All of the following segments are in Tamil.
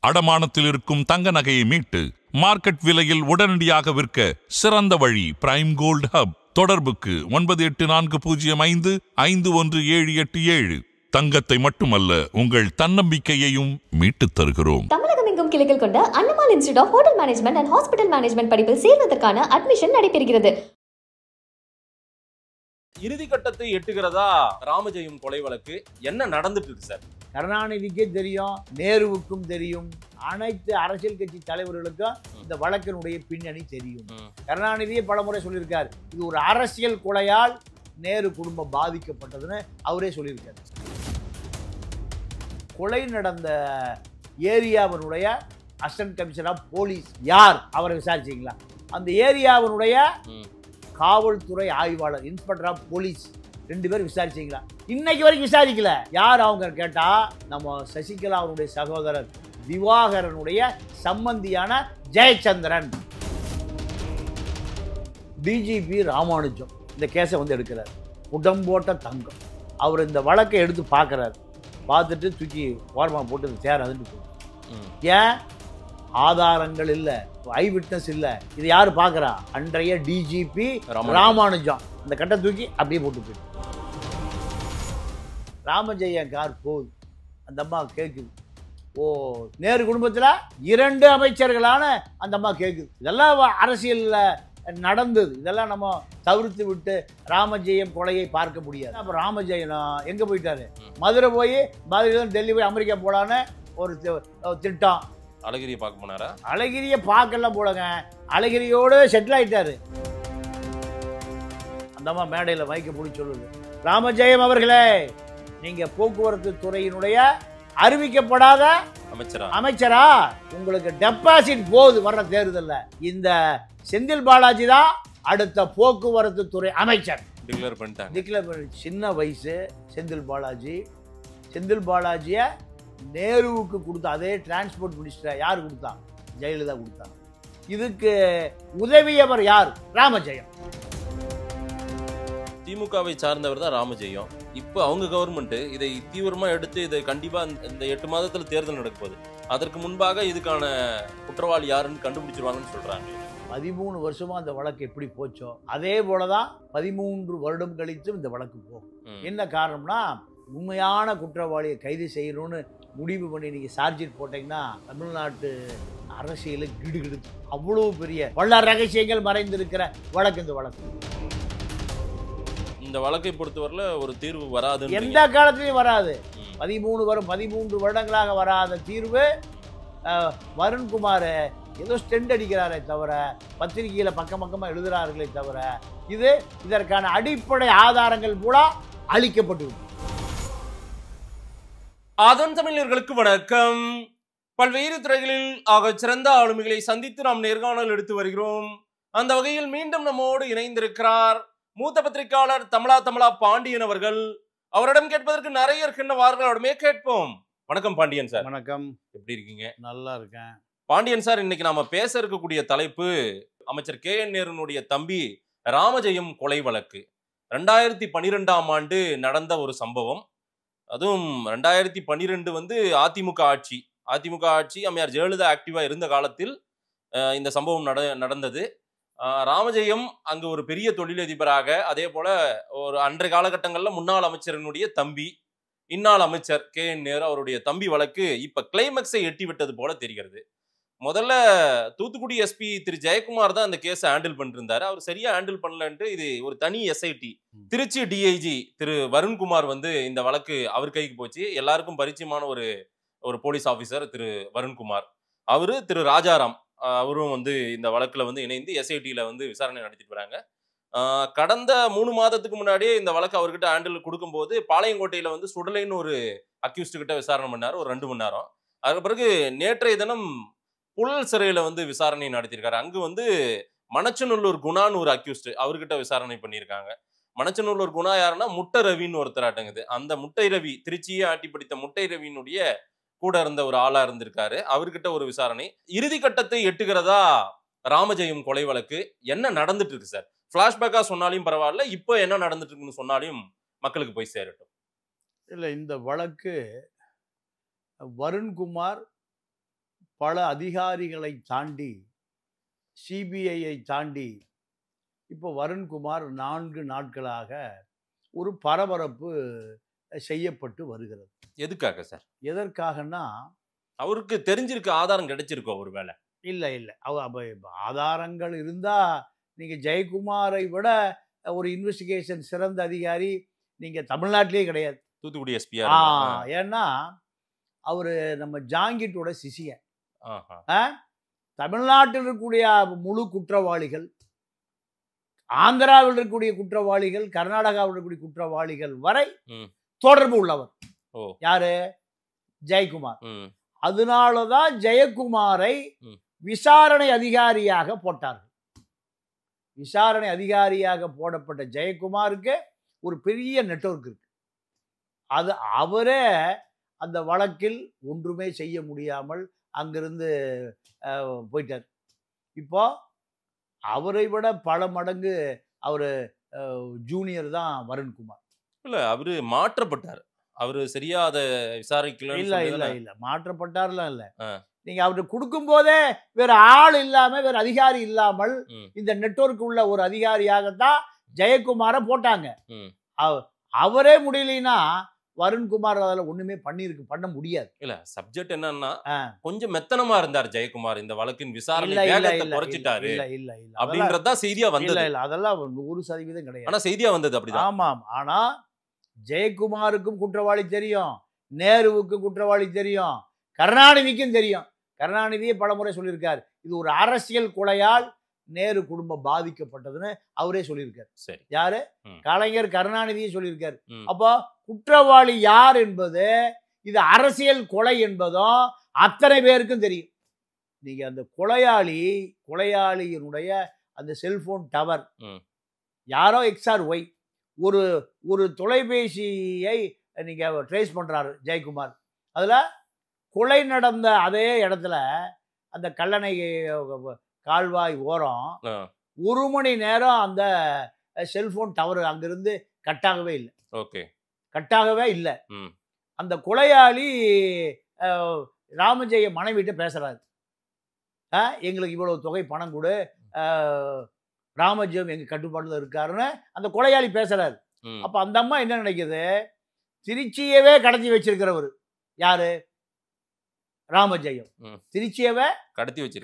அடமானத்தில் இருக்கும் தங்க நகையை மீட்டு மார்க்கெட் விலையில் உடனடியாக விற்க சிறந்த வழி பிரைம் கோல்ட் ஹப். தொடர்புக்கு 9845551787. தங்கத்தை மட்டுமல்ல, உங்கள் தன்னம்பிக்கையையும் மீட்டுத் தருகிறோம். தமிழகம் எங்கும் கிளைகள் கொண்ட அண்ணமால் institute of hotel management and hospital management படிப்பில் சேர்வதற்கான அட்மிஷன் நடைபெறுகிறது. இறுதி கட்டத்தை எட்டுகிறதா ராமஜெயம் கொலை வழக்கு? என்ன நடந்துட்டு இருக்கு சார்? கருணாநிதிக்கே தெரியும், நேருவுக்கும் தெரியும், அனைத்து அரசியல் கட்சி தலைவர்களுக்கும் இந்த வழக்கினுடைய பின்னணி தெரியும். கருணாநிதியே பலமுறை சொல்லியிருக்கார், இது ஒரு அரசியல் கொலையால் நேரு குடும்பம் பாதிக்கப்பட்டதுன்னு அவரே சொல்லியிருக்காரு. கொலை நடந்த ஏரியாவினுடைய அசிஸ்டன்ட் கமிஷனர் ஆஃப் போலீஸ் யார், அவரை விசாரிச்சிங்களா? அந்த ஏரியாவினுடைய காவல்துறை ஆய்வாளர் இன்ஸ்பெக்டர் ஆஃப் போலீஸ் 2 பேர் விசாரிச்சிங்களா? இன்னைக்கு வரைக்கும் விசாரிக்கல. யார் அவங்க கேட்டா, நம்ம சசிகலா அவருடைய சகோதரர் திவாகரனுடைய சம்பந்தியான ஜெயச்சந்திரன். டிஜிபி ராமானுஜம் இந்த கேஸை எடுக்கிறார். உடம்போட்ட தங்கம். அவர் இந்த வழக்கை எடுத்து பார்க்குறாரு. பார்த்துட்டு தூக்கி ஓரமாக போட்டு இது சேராதுன்னு போகும். ஏன்? ஆதாரங்கள் இல்லை, ஐ விட்னஸ் இல்லை. இது யார் பார்க்குறா? அன்றைய டிஜிபி ராமானுஜம். இந்த கட்டை தூக்கி அப்படியே போட்டு போயிடும். ராமஜெயம் கார் போகுது. அந்த அம்மா கேட்குது, ஓ நேரு குடும்பத்தில் 2 அமைச்சர்களான அந்த அம்மா கேட்குது. இதெல்லாம் அரசியலில் நடந்தது. இதெல்லாம் நம்ம தவிர்த்து விட்டு ராமஜெயம் கொலையை பார்க்க முடியாது. அப்போ ராமஜெயம் எங்கே போயிட்டாரு? மதுரை போய், மதுரையில டெல்லி போய் அமெரிக்கா போகலான்னு ஒரு திட்டம். அழகிரியை பார்க்க போனாரா? அழகிரியை பார்க்கலாம் போலங்க. அழகிரியோடு செட்டில் ஆயிட்டாரு. அந்த அம்மா மேடையில் மைக்க பிடிச்சி சொல்லுது, ராமஜெயம் அவர்களே, நீங்க போக்குவரத்து துறையினுடைய அறிவிக்கப்படாத அமைச்சரா? உங்களுக்கு டெபாசிட் போகுது வர்ற தேர்தல்ல. இந்த செந்தில் பாலாஜி தான் அடுத்த போக்குவரத்து துறை அமைச்சர். டிக்ளேர் பண்ணிட்டாங்க. சின்ன வயசு செந்தில் பாலாஜியை நேருவுக்கு கொடுத்தா. அதே டிரான்ஸ்போர்ட் மினிஸ்டர் யார் கொடுத்தா? ஜெயலலிதா கொடுத்தாங்க. இதுக்கு உதவியவர் யார்? ராமஜெயம். திமுகவை சார்ந்தவர் தான் ராமஜெயம். இப்போ அவங்க கவர்மெண்ட் இதை தீவிரமா எடுத்து இதை கண்டிப்பா இந்த 8 மாதத்துல தேர்தல் நடக்க போகுது. அதற்கு முன்பாக இதுக்கான குற்றவாளி யாருன்னு கண்டுபிடிச்சிருவாங்கன்னு சொல்றாங்க. 13 வருஷமா அந்த வழக்கு எப்படி போச்சோ அதே போலதான் 13 வருடம் கழித்தும் இந்த வழக்கு போகும். என்ன காரணம்னா, உண்மையான குற்றவாளியை கைது செய்யணும்னு முடிவு பண்ணி நீங்க சார்ஜ் போட்டீங்கன்னா தமிழ்நாட்டு அரசியல கிடுகிடு. அவ்வளவு பெரிய பல ரகசியங்கள் மறைந்திருக்கிற வழக்கு இந்த வழக்கு. இந்த வழக்கை பொறுத்தவரையில ஒரு தீர்வு வராது, எந்த காலத்திலையும் வராது. 13 வருடங்களாக வராத தீர்வு. வருண்குமார் ஏதோ ஸ்டெண்ட் அடிக்கிறாரே தவிர, பத்திரிகையில பக்கமா எழுதுறார்களே தவிர, இதற்கான அடிப்படை ஆதாரங்கள் கூட அளிக்கப்பட்டு. ஆதன் தமிழர்களுக்கு வணக்கம். பல்வேறு துறைகளில் ஆக சிறந்த ஆளுமைகளை சந்தித்து நாம் நேர்காணல் எடுத்து வருகிறோம். அந்த வகையில் மீண்டும் நம்மோடு இணைந்திருக்கிறார் மூத்த பத்திரிகையாளர் தமிழா பாண்டியன் அவர்கள். அவரிடம் கேட்பதற்கு நிறைய இருக்கின்றவார்கள், அவரிடமே கேட்போம். வணக்கம் பாண்டியன் சார். வணக்கம். எப்படி இருக்கீங்க? நல்லா இருக்கேன். பாண்டியன் சார், இன்னைக்கு நாம பேச இருக்கக்கூடிய தலைப்பு அமைச்சர் KN நேருனுடைய தம்பி ராமஜெயம் கொலை வழக்கு. 2012ஆம் ஆண்டு நடந்த ஒரு சம்பவம். அதுவும் 2012 அதிமுக ஆட்சி அம்மையார் ஜெயலலிதா ஆக்டிவா இருந்த காலத்தில் இந்த சம்பவம் நடந்தது. ராமஜெயம் அங்கு ஒரு பெரிய தொழிலதிபராக, அதே போல ஒரு அன்றைய காலகட்டங்களில் முன்னாள் அமைச்சரினுடைய தம்பி, இந்நாள் அமைச்சர் KN நேரு அவருடைய தம்பி வழக்கு இப்ப கிளைமேக்ஸை எட்டி விட்டது போல தெரிகிறது. முதல்ல தூத்துக்குடி எஸ்பி திரு ஜெயக்குமார் தான் அந்த கேஸை ஹேண்டில் பண்ணிருந்தாரு. அவர் சரியா ஹேண்டில் பண்ணலன்ட்டு இது ஒரு தனி SIT திருச்சி டிஐஜி திரு வருண்குமார் இந்த வழக்கு அவர் கைக்கு போச்சு. எல்லாருக்கும் பரிச்சயமான ஒரு போலீஸ் ஆபீசர் திரு வருண்குமார். அவரு திரு ராஜாராம் அவரும் இந்த வழக்குல இணைந்து SITல விசாரணை நடத்திட்டு வராங்க. கடந்த 3 மாதத்துக்கு முன்னாடியே இந்த வழக்கு அவர்கிட்ட ஹேண்டில் கொடுக்கும்போது பாளையங்கோட்டையில சுடலைன்னு ஒரு அக்யூஸ்ட் கிட்ட விசாரணை பண்ணாரு ஒரு 2 மணி நேரம். அதுக்கு பிறகு நேற்றைய தினம் புழல் சிறையில விசாரணை நடத்தியிருக்காரு. அங்கு மணச்சநல்லூர் குணான்னு ஒரு அக்யூஸ்ட், அவர்கிட்ட விசாரணை பண்ணியிருக்காங்க. மணச்சநல்லூர் குணா யாருன்னா முட்டை ரவின்னு ஒருத்தர் ஆட்டங்குது. அந்த முட்டை ரவி, திருச்சியே ஆட்டி படித்த முட்டை ரவியினுடைய கூட இருந்த ஒரு ஆளா இருந்திருக்காரு. அவர்கிட்ட ஒரு விசாரணை. இறுதி கட்டத்தை எட்டுகிறதா ராமஜெயம் கொலை வழக்கு? என்ன நடந்துட்டு இருக்கு சார்? பிளாஷ்பேக்கா சொன்னாலும் பரவாயில்ல, இப்போ என்ன நடந்துட்டு இருக்குன்னு சொன்னாலும் மக்களுக்கு போய் சேரட்டும். இல்லை, இந்த வழக்கு வருண்குமார் பல அதிகாரிகளை தாண்டி சிபிஐயை தாண்டி இப்போ வருண்குமார் 4 நாட்களாக ஒரு பரபரப்பு செய்யப்பட்டு வருகிறது. எதுக்காக சார்? எதற்காகனா அவருக்கு தெரிஞ்சிருக்கு, ஆதாரம் கிடைச்சிருக்கோம் ஒருவேளை. இல்லை ஆதாரங்கள் இருந்தால் நீங்கள் ஜெயக்குமாரை விட ஒரு இன்வெஸ்டிகேஷன் சிறந்த அதிகாரி நீங்கள் தமிழ்நாட்டிலே கிடையாது. தூத்துக்குடி எஸ்பியா. ஏன்னா அவர் நம்ம ஜாங்கிட்டோட சிசியன். தமிழ்நாட்டில் இருக்கக்கூடிய முழு குற்றவாளிகள், ஆந்திராவில் இருக்கக்கூடிய குற்றவாளிகள், கர்நாடகாவில் இருக்கக்கூடிய குற்றவாளிகள் வரை தொடர்பு உள்ளவர் யாரு? ஜெயக்குமார். அதனாலதான் ஜெயக்குமாரை விசாரணை அதிகாரியாக போட்டார்கள். விசாரணை அதிகாரியாக போடப்பட்ட ஜெயக்குமாருக்கு ஒரு பெரிய நெட்வொர்க் இருக்கு. அது அவரே அந்த வழக்கில் ஒன்றுமே செய்ய முடியாமல் அங்கிருந்து போயிட்டார். இப்போ அவரை விட பல மடங்கு அவர் ஜூனியர் தான் வருண்குமார். இல்ல, அவரு மாற்றப்பட்டார். அவரு சரியா அதை விசாரிக்கல. இல்ல மாற்றப்பட்டார்லாம் இல்ல. நீங்க அவருக்கு கொடுக்கும் போதே வேற ஆள் இல்லாம, வேற அதிகாரி இல்லாமல் இந்த நெட்வொர்க் உள்ள ஒரு அதிகாரியாகத்தான் ஜெயக்குமாரை போட்டாங்க. அவரே முடியலன்னா வருண்குமார் அதில் ஒண்ணுமே பண்ண முடியாது. இல்ல, சப்ஜெக்ட் என்னன்னா கொஞ்சம் மெத்தனமா இருந்தார் ஜெயக்குமார். இந்த வழக்கின் விசாரணை குறைச்சிட்டாரு அப்படின்றதுதான் செய்தியா வந்தது. இல்ல அதெல்லாம் 100% கிடையாது. ஆனா செய்தியா வந்தது அப்படிதான். ஆமாம். ஆனா ஜெயக்குமாருக்கும் குற்றவாளி தெரியும், நேருவுக்கும் குற்றவாளி தெரியும், கருணாநிதிக்கும் தெரியும். கருணாநிதியே பலமுறை சொல்லியிருக்காரு, இது ஒரு அரசியல் கொலையால் நேரு குடும்பம் பாதிக்கப்பட்டதுன்னு அவரே சொல்லியிருக்காரு. சரி, யாரு? கலைஞர் கருணாநிதியே சொல்லியிருக்காரு. அப்போ குற்றவாளி யார் என்பது, இது அரசியல் கொலை என்பதும் அத்தனை பேருக்கும் தெரியும். நீங்க அந்த கொலையாளியினுடைய அந்த செல்போன் டவர் யாரோ XRY ஒரு தொலைபேசியை நீங்க ட்ரேஸ் பண்றாரு ஜெயக்குமார். அதுல கொலை நடந்த அதே இடத்துல அந்த கல்லணை கால்வாய் ஓரம் 1 மணி நேரம் அந்த செல்போன் டவர் அங்கிருந்து கட்டாகவே இல்லை. ஓகே, கட்டாகவே இல்லை. அந்த கொலையாளி ராமஜெய மனைவிட்ட பேசுறாரு, எங்களுக்கு இவ்வளவு தொகை பணம் கொடு, ராமஜெயம் எங்க கட்டுப்பாடுல இருக்காருன்னு அந்த கொலையாளி பேசுறாரு. அப்ப அந்த அம்மா என்ன நினைக்குது, திருச்சியவே கடத்தி வச்சிருக்கிறவர் யாரு? ராமஜெயம். திருச்சியவே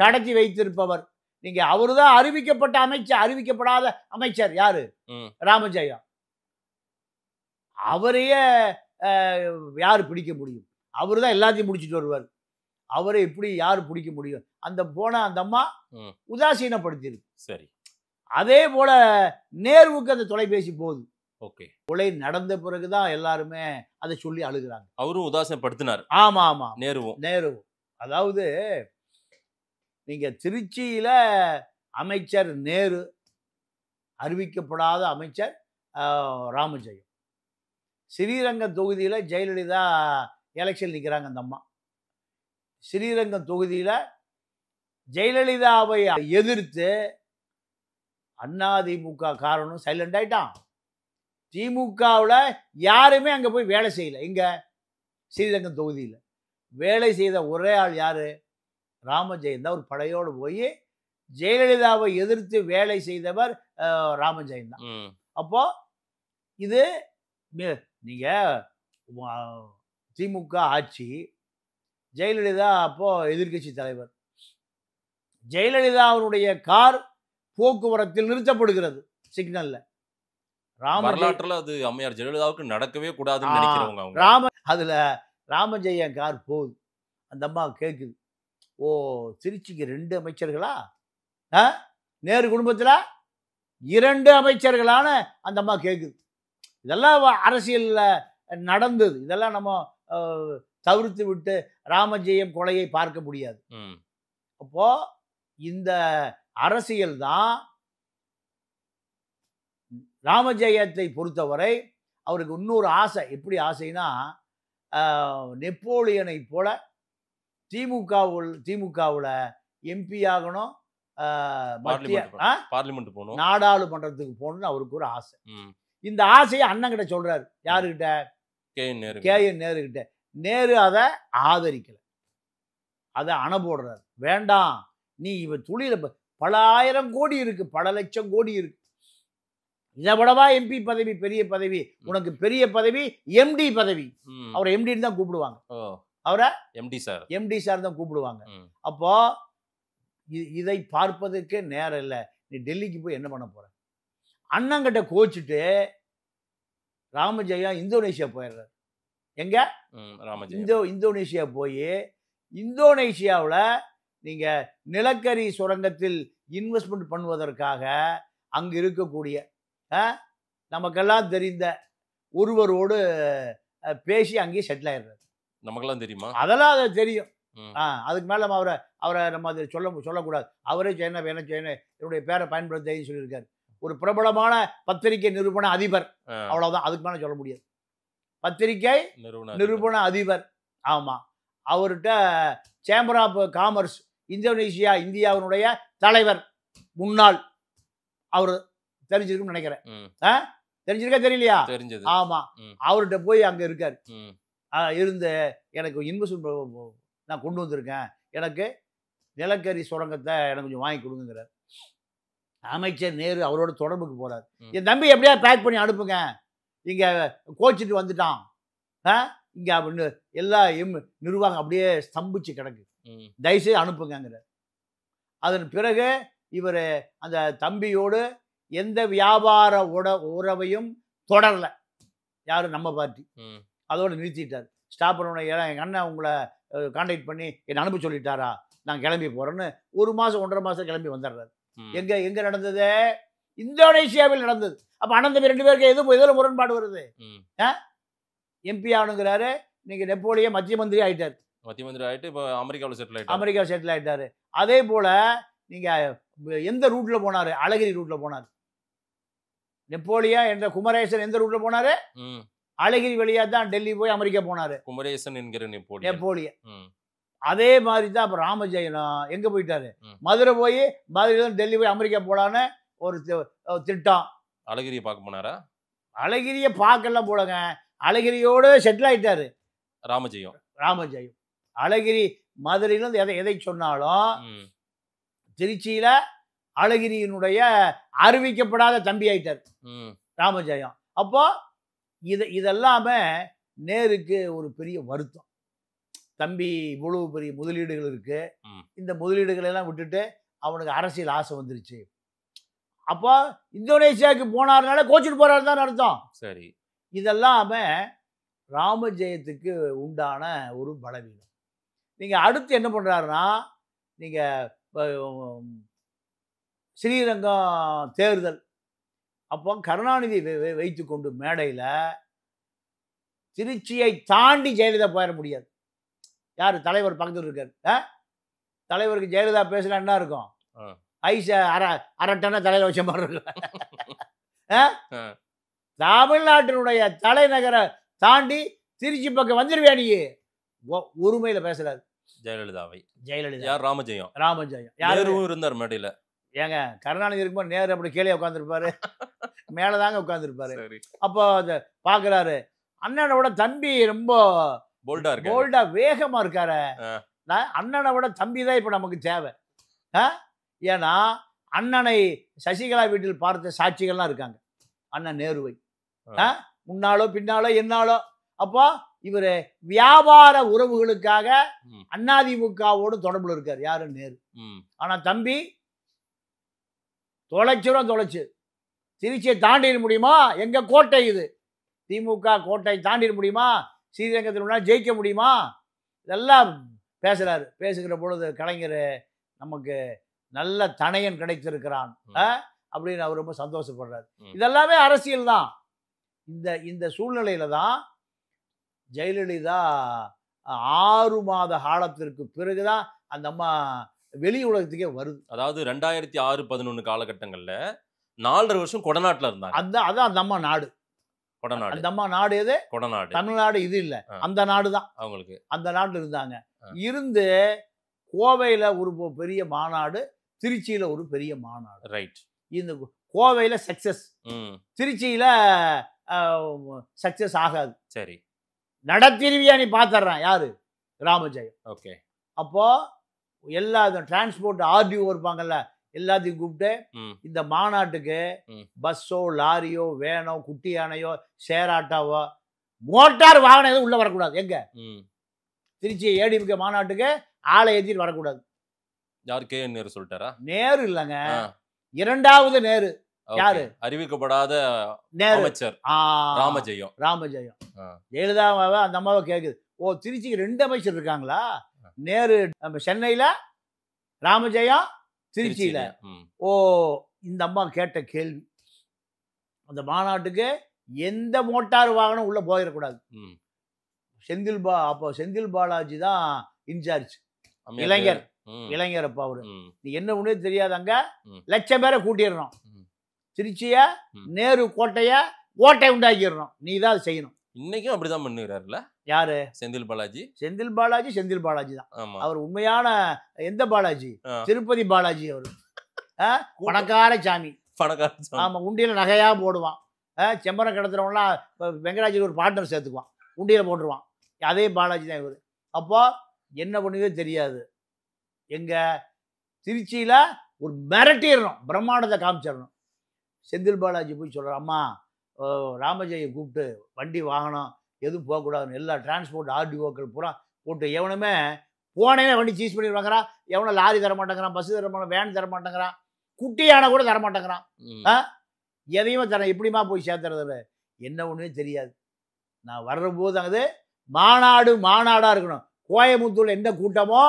கடத்தி வைத்திருப்பவர். நீங்க அவருதான் அறிவிக்கப்படாத அமைச்சர் யாரு? ராமஜெயம். அவரையே யாரு பிடிக்க முடியும்? அவரு தான் எல்லாத்தையும் முடிச்சுட்டு வருவார். அவரை எப்படி யாரு பிடிக்க முடியும்? அந்த போன அந்த அம்மா உதாசீனப்படுத்திருக்கு. சரி, அதே போல நேருவுக்கு அந்த தொலைபேசி போகுது. ஓகே, கொலை நடந்த பிறகுதான் எல்லாருமே அதை சொல்லி அழுகிறாங்க. அவரும் உதாசீனப்படுத்தினார். ஆமா ஆமா, நேருவும். அதாவது நீங்க திருச்சியில அமைச்சர் நேரு, அறிவிக்கப்படாத அமைச்சர் ராமஜெயம். ஸ்ரீரங்கம் தொகுதியில ஜெயலலிதா எலெக்ஷன் நிற்கிறாங்க. அந்த அம்மா ஸ்ரீரங்கம் தொகுதியில ஜெயலலிதாவை எதிர்த்து அதிமுக காரணம் சைலண்ட் ஆயிட்டான். திமுகவில் யாருமே அங்கே போய் வேலை செய்யலை. இங்கே ஸ்ரீரங்கம் தொகுதியில் வேலை செய்த ஒரே ஆள் யாரு? ராமஜெயம் தான். ஒரு படையோடு போய் ஜெயலலிதாவை எதிர்த்து வேலை செய்தவர் ராமஜெயம் தான். அப்போ இது நீங்க திமுக ஆட்சி, ஜெயலலிதா அப்போ எதிர்கட்சி தலைவர். ஜெயலலிதாவுடைய கார் போக்குவரத்தில் நிறுத்தப்படுகிறது சிக்னல்ல. வரலாற்றுல அது அம்மையார் ஜெயலலிதாவுக்கு நடக்கவே கூடாதுன்னு நினைக்கிறவங்க. அதுல ராமஜெயம் கார் போகுது. அந்த அம்மா கேட்குது, ஓ திருச்சிக்கு 2 அமைச்சர்களா? நேரு குடும்பத்துல 2 அமைச்சர்களான அந்த அம்மா கேட்குது. இதெல்லாம் அரசியல்ல நடந்தது. இதெல்லாம் நம்ம தவிர்த்து விட்டு ராமஜெயம் கொலையை பார்க்க முடியாது. அப்போ இந்த அரசியல் தான் ராமஜெயத்தை பொறுத்தவரை அவருக்கு இன்னொரு ஆசை. எப்படி ஆசைனா, நெப்போலியனை போல திமுகவில் எம்பி ஆகணும், பார்லிமெண்ட் போகணும், நாடாளுமன்றத்துக்கு போகணும்னு அவருக்கு ஒரு ஆசை. இந்த ஆசையை அண்ணன் கிட்ட சொல்றாரு. யாருக்கிட்ட? கே.என். நேரு கிட்ட. நேரு அதை ஆதரிக்கல. அதை அணை போடுறாரு. வேண்டாம், நீ இவன் துளியில பல ஆயிரம் கோடி இருக்கு, பல லட்சம் கோடி இருக்கு, இதை விடவா எம்பி பதவி பெரிய பதவி, உனக்கு பெரிய பதவி எம்டி பதவி. அவரை எம்டின்னு தான் கூப்பிடுவாங்க, அவரை எம்டி சார் தான் கூப்பிடுவாங்க. அப்போ இதை பார்ப்பதற்கே நேரம் இல்லை. நீ டெல்லிக்கு போய் என்ன பண்ண போற? அண்ணங்கிட்ட கோச்சிட்டு ராமஜெயம் இந்தோனேஷியா போயிடுறாரு. எங்க? இந்தோனேஷியா போய் இந்தோனேஷியாவில் நீங்க நிலக்கரி சுரங்கத்தில் இன்வெஸ்ட்மெண்ட் பண்ணுவதற்காக அங்கு இருக்கக்கூடிய நமக்கெல்லாம் தெரிந்த ஒருவரோடு பேசி அங்கேயே செட்டில் ஆயிடுறாரு. நமக்கெல்லாம் தெரியுமா? அதெல்லாம் அது தெரியும். அதுக்கு மேலே அவரை நம்ம அதை சொல்லக்கூடாது. அவரே என்னுடைய பேரை பயன்படுத்தி சொல்லியிருக்காரு. ஒரு பிரபலமான பத்திரிகை நிறுவன அதிபர், அவ்வளவுதான். அதுக்கு மேலே சொல்ல முடியாது. பத்திரிகை நிறுவன அதிபர். ஆமா, அவர்கிட்ட சேம்பர் ஆஃப் காமர்ஸ் இந்தோனேஷியா இந்தியாவினுடைய தலைவர் முன்னாள், அவர் தெரிஞ்சிருக்குன்னு நினைக்கிறேன். தெரிஞ்சிருக்கா தெரியலையா? ஆமா, அவர்கிட்ட போய் அங்க இருக்காரு. இருந்து எனக்கு இன்வெஸ்ட்மெண்ட் நான் கொண்டு வந்திருக்கேன், எனக்கு நிலக்கரி சுரங்கத்தை எனக்கு கொஞ்சம் வாங்கி கொடுங்கிறார். அமைச்சர் நேரு அவரோட தொடர்புக்கு போறாரு. என் தம்பி எப்படியா பேக் பண்ணி அனுப்புங்க, இங்க கோச்சிட்டு வந்துட்டான் இங்க அப்படின்னு எல்லா நிர்வாகம் அப்படியே ஸ்தம்பிச்சு கிடக்கு, தயவுசெய்து அனுப்புங்கிறார். அதன் பிறகு இவர் அந்த தம்பியோடு எந்த வியாபார உறவையும் தொடரல, யாரும் நம்ம பார்ட்டி. அதோடு நிறுத்திட்டார். ஸ்டாப் பண்ண எங்கள் அண்ணன் உங்களை கான்டாக்ட் பண்ணி என்னை அனுப்ப சொல்லிட்டாரா, நான் கிளம்பி போகிறேன்னு 1 மாதம் 1.5 மாதம் கிளம்பி வந்துடுறாரு. எங்கே நடந்தது? இந்தோனேஷியாவில் நடந்தது. அப்போ அண்ணன் தம்பி 2 பேருக்கு எதில் முரண்பாடு வருது? எம்பி ஆகணுங்கிறாரு, இன்னைக்கு நெப்போலியன் மத்திய மந்திரி ஆகிட்டார். இப்போ அமெரிக்காவில் செட்டில் ஆகிட்டாரு. அதே போல் நீங்கள் எந்த ரூட்டில் போனார்? அழகிரி ரூட்டில் போனார். நெப்போலியன் என்ற குமரேசன் எந்த ரூட்டில் போனார்? அழகிரி வழியா தான் டெல்லி போய் அமெரிக்கா போனாரு, குமரேசன் என்கிற நெப்போலியன். அதே மாதிரி தான் அப்ப ராமஜெயனம் எங்க போயிட்டாரு? மதுரை போய் மதுரையில டெல்லி போய் அமெரிக்கா போலான்னு ஒரு திட்டம். அழகிரியை பார்க்க போனாரா? அழகிரியை பார்க்கலாம் போலங்க, அழகிரியோடு செட்டில் ஆயிட்டாரு ராமஜெயம். அழகிரி மதுரையில எதை சொன்னாலும் திருச்சியில அழகிரியினுடைய அறிவிக்கப்படாத தம்பி ஆயிட்டார் ராமஜெயம். அப்போ இதெல்லாமே நேருக்கு ஒரு பெரிய வருத்தம். தம்பி இவ்வளவு பெரிய முதலீடுகள் இருக்கு, இந்த முதலீடுகளை எல்லாம் விட்டுட்டு அவனுக்கு அரசியல் ஆசை வந்துருச்சு. அப்போ இந்தோனேஷியாவுக்கு போனாருனால கோச்சிட்டு போறாரு தான் அர்த்தம். சரி, இதெல்லாமே ராமஜெயத்துக்கு உண்டான ஒரு பலவீனம். நீங்க அடுத்து என்ன பண்றாருன்னா, நீங்க ஸ்ரீரங்கம் தேர்தல் அப்போ கருணாநிதி வைத்து கொண்டு மேடையில் திருச்சியை தாண்டி ஜெயலலிதா போயிட முடியாது. யார் தலைவர் பக்கத்தில் இருக்கார்? தலைவருக்கு ஜெயலலிதா பேசினா என்ன இருக்கும்? ஐச அரட்டன தலையில் வச்ச மாதிரி இருக்கும். தமிழ்நாட்டினுடைய தலைநகரை தாண்டி திருச்சி பக்கம் வந்துருவியா நீ? உரிமையில பேசுறாரு ஜெயலலிதா. ராமஜெயம் யாரும் இருந்தார் மேடையில். ஏங்க கருணாநிதி இருக்கும்போது நேரு அப்படி கீழே உட்காந்துருப்பாரு, மேலதாங்க உட்காந்துருப்பாரு. அப்போ அதை பாக்குறாரு, அண்ணனை விட தம்பி ரொம்ப போல்டா வேகமா இருக்காரு. அண்ணனை விட தம்பி தான் இப்ப நமக்கு தேவை. ஏன்னா அண்ணனை சசிகலா வீட்டில் பார்த்த சாட்சிகள்லாம் இருக்காங்க, அண்ணன் நேருவை முன்னாலோ பின்னாலோ என்னாலோ. அப்போ இவரு வியாபார உறவுகளுக்காக அதிமுகவோடு தொடர்புல இருக்காரு யாரு? நேரு. ஆனா தம்பி தொலைச்சு திருச்சியை தாண்டிட முடியுமா? எங்க கோட்டை இது, திமுக கோட்டை தாண்டிட முடியுமா? ஸ்ரீரங்கத்தில் ஜெயிக்க முடியுமா? இதெல்லாம் பேசுறாரு. பேசுகிற பொழுது கலைஞர் நமக்கு நல்ல தனையன் கிடைத்திருக்கிறான் அப்படின்னு அவர் ரொம்ப சந்தோஷப்படுறாரு. இதெல்லாமே அரசியல் தான். இந்த சூழ்நிலையில தான் ஜெயலலிதா 6 மாத காலத்திற்கு பிறகுதான் அந்த அம்மா வெளி உலகத்துக்கே வருது. அதாவது 2006-11 காலகட்டங்கள்ல 4.5 வருஷம் கொடநாட்டில் இருந்தாங்க. அதான் அந்த அம்மா நாடு. அந்த அம்மா நாடு எது? கொடநாடு. தமிழ்நாடு இது இல்ல, அந்த நாடு தான் அவங்களுக்கு. அந்த நாட்டுல இருந்தாங்க. இருந்து கோவையில ஒரு பெரிய மாநாடு, திருச்சியில ஒரு பெரிய மாநாடு. ரைட். இந்த கோவையில சக்சஸ், திருச்சியில சக்சஸ் ஆகாது. சரி, நடத்திருவியா நீ பாத்துறான் யாரு? ராமஜெயம். ஓகே. அப்போ எல்லா டிரான்ஸ்போர்ட் ஆர்டிஓ இருப்பாங்கல்ல, எல்லாத்தையும் கூப்பிட்டு இந்த மாநாட்டுக்கு பஸ்ஸோ லாரியோ வேனோ குட்டி யானையோ சேராட்டாவோ மோட்டார் வாகனம் எதுவும் உள்ள வரக்கூடாது. எங்க திருச்சி ஏடிஎம்கே மாநாட்டுக்கு ஆளை ஏற்றிட்டு வரக்கூடாது. யார் KN நேரு சொல்லிட்டாரா? நேரு இல்லைங்க, இரண்டாவது நேரு. யாரு? அறிவிக்கப்படாத அமைச்சர் ராமஜெயம். ஜெயலலிதாவை அந்த அம்மாவை கேக்குது, ஓ திருச்சிக்கு 2 அமைச்சர் இருக்காங்களா? நேரு சென்னையில, ராமஜெயம் திருச்சியில. ஓ இந்த அம்மா கேட்ட கேள்வி, அந்த மாநாட்டுக்கு எந்த மோட்டார் வாகனம் உள்ள போயிடக்கூடாது. அப்போ செந்தில் பாலாஜி தான் இன்சார்ஜ், இளைஞர் அப்பா அவரு. நீ என்ன ஒண்ணு தெரியாது, அங்க 1,00,000 பேரை கூட்டிடுறோம். திருச்சிய நேரு கோட்டை உண்டாக்கிடுறோம். நீ தான் அது செய்யணும். இன்னைக்கும் அப்படிதான் பண்ணுறாருல. யாரு? செந்தில் பாலாஜி தான் அவர். உண்மையான எந்த பாலாஜி? திருப்பதி பாலாஜி. அவரு பணக்கார சாமி. ஆமா, உண்டியில நகையா போடுவான். செம்பரம் கிடத்துறவங்களாம் வெங்கடாஜி ஒரு பார்ட்னர் சேர்த்துக்குவான், உண்டியில போட்டுருவான். அதே பாலாஜி தான் இவர். அப்போ என்ன பண்ணுதே தெரியாது. எங்க திருச்சியில ஒரு மிரட்டிடணும், பிரம்மாண்டத்தை காமிச்சிடணும். செந்தில் பாலாஜி போய் சொல்ற, அம்மா ராமஜெயை கூப்பிட்டு வண்டி வாகனம் எதுவும் போகக்கூடாதுன்னு எல்லா டிரான்ஸ்போர்ட் ஆர்டிஓக்கள் பூரா போட்டு, எவனுமே போனவே வண்டி சீஸ் பண்ணி வாங்குறான். எவனும் லாரி தர மாட்டேங்கிறான், பஸ் தர மாட்டேன், வேன் தர மாட்டேங்கிறான், குட்டியான கூட தர மாட்டேங்கிறான். எதையுமே தர எப்படிமா போய் சேர்த்துறது? என்ன ஒன்றுமே தெரியாது. நான் வர்றபோது அது மாநாடா இருக்கணும். கோயம்புத்தூர்ல எந்த கூட்டமோ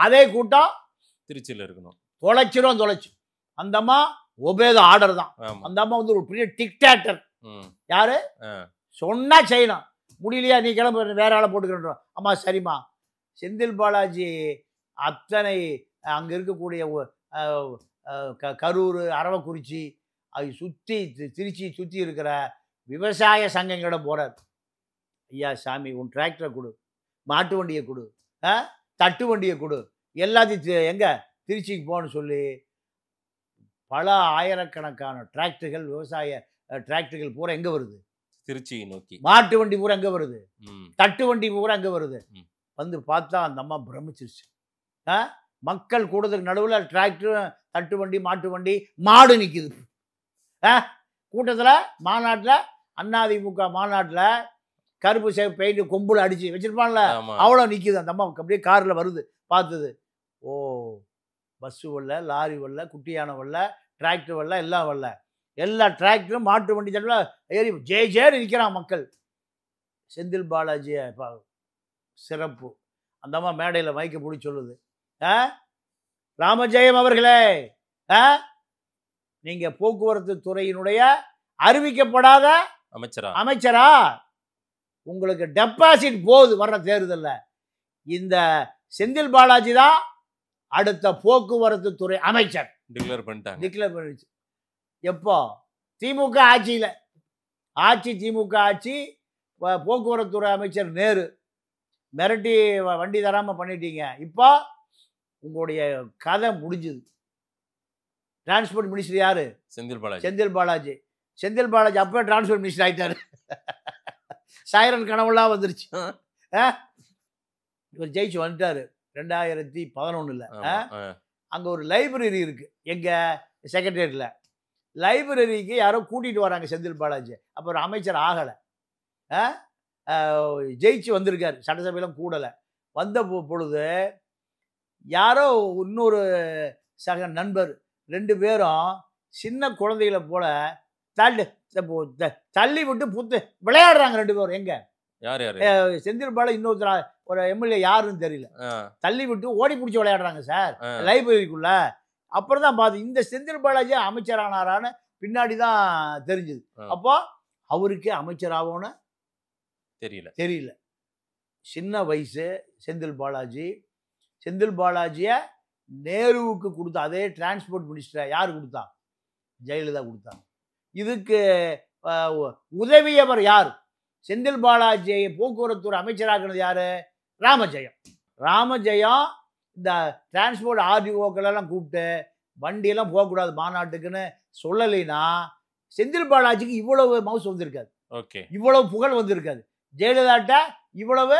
அதே கூட்டம் திருச்சியில் இருக்கணும். தொலைச்சு அந்த அம்மா ஒபேத ஆர்டர் தான். அந்த அம்மா வந்து ஒரு பெரிய டிக்டாக்டர். யாரு? சொன்னா செய்யணும். முடியலையா நீ கிளம்பு, வேற ஆளை போட்டுக்கிறோம். அம்மா சரிம்மா. செந்தில் பாலாஜி அத்தனை அங்க இருக்கக்கூடிய கரூர், அரவக்குறிச்சி அது சுற்றி திருச்சி சுற்றி இருக்கிற விவசாய சங்கங்களோட போறார். ஐயா சாமி, உன் டிராக்டரை கொடு, மாட்டு வண்டியை கொடு, தட்டு வண்டியை கொடு, எல்லாத்தையும் எங்க திருச்சிக்கு போகணும்னு சொல்லி பல ஆயிரக்கணக்கான டிராக்டர்கள், விவசாய டிராக்டர்கள் பூரா எங்க வருது? திருச்சி நோக்கி. மாட்டு வண்டி பூரா எங்க வருது? தட்டு வண்டி பூரா எங்க வருது? வந்து பார்த்தா அந்த அம்மா பிரமிச்சிருச்சு. மக்கள் கூட்டத்துக்கு நடுவில் டிராக்டர், தட்டு வண்டி, மாட்டு வண்டி, மாடு நிக்குது. கூட்டத்தில் மாநாட்டில், அதிமுக மாநாட்டில் கருப்பு சேவை பெயிண்ட் கொம்புல அடிச்சு வச்சிருப்பான்ல, அவ்வளோ நிக்குது. அந்த அம்மா அப்படியே கார்ல வருது. பார்த்தது, ஓ பஸ்ஸு வரல, லாரி வரல, குட்டியான வரல, டிராக்டர் வரல, எல்லாம் வரல. எல்லா டிராக்டரும் மாட்டு வண்டி தட்டில் ஏறி ஜெயன்னு நிற்கிறான் மக்கள். செந்தில் பாலாஜியை சிறப்பு. அந்த அம்மா மேடையில் மைக்க பிடிச்சி சொல்லுது, ராமஜெயம் அவர்களே, நீங்க போக்குவரத்து துறையினுடைய அறிவிக்கப்படாத அமைச்சரா? உங்களுக்கு டெபாசிட் போகுது வர்ற தேர்தல்ல. இந்த செந்தில் பாலாஜி தான் அடுத்த போக்குவரத்து துறை அமைச்சர். டிக்ளேர் பண்ணிச்சு. எப்போ? திமுக ஆட்சியில். திமுக ஆட்சி, போக்குவரத்து துறை அமைச்சர் நேரு. மிரட்டி வண்டி தராம பண்ணிட்டீங்க. இப்போ உங்களுடைய கதை முடிஞ்சுது. டிரான்ஸ்போர்ட் மினிஸ்டர் யாரு? செந்தில் பாலாஜி அப்போ டிரான்ஸ்போர்ட் மினிஸ்டர் ஆயிட்டாரு. சைரன் கனவுலாம் வந்துருச்சு. இவர் ஜெயிச்சு வந்துட்டாரு 2011. அங்க ஒரு லைப்ரரி இருக்கு எங்க செக்ரட்டேரியட்ல. லைப்ரரிக்கு யாரோ கூட்டிட்டு வராங்க செந்தில் பாலாஜி. அப்போ ஒரு அமைச்சர் ஆகலை, ஜெயிச்சு வந்திருக்காரு, சட்டசபையெல்லாம் கூடலை. வந்த பொழுது யாரோ இன்னொரு சக நண்பர் 2 பேரும் சின்ன குழந்தைகளை போல தள்ளி விட்டு விளையாடுறாங்க 2 பேரும். எங்க? செந்தில் பாலாஜி, இன்னொருத்தர் ஒரு எம்எல்ஏ யாருன்னு தெரியல, தள்ளி விட்டு ஓடி பிடிச்சி விளையாடுறாங்க சார் லைப்ரரிக்குள்ள. அப்புறம் தான் பார்த்து இந்த செந்தில் பாலாஜி அமைச்சரானாரான்னு பின்னாடி தான் தெரிஞ்சுது. அப்போ அவருக்கு அமைச்சராகணும்னு தெரியல. சின்ன வயசு செந்தில் பாலாஜியை நேருவுக்கு கொடுத்தா. அதே டிரான்ஸ்போர்ட் மினிஸ்டரை யார் கொடுத்தா? ஜெயலலிதா கொடுத்தாங்க. இதுக்கு உதவியவர் யார்? செந்தில் பாலாஜியை போக்குவரத்து அமைச்சராக்குனது யாரு? ராமஜெயம். இந்த டிரான்ஸ்போர்ட் ஆர்டிஓக்கள் எல்லாம் கூப்பிட்டு வண்டியெல்லாம் போகக்கூடாது மாநாட்டுக்குன்னு சொல்லலைன்னா செந்தில் பாலாஜிக்கு இவ்வளவு மவுஸ் வந்திருக்காது, இவ்வளவு புகழ் வந்திருக்காது. ஜெயலலிதாட்ட இவ்வளவு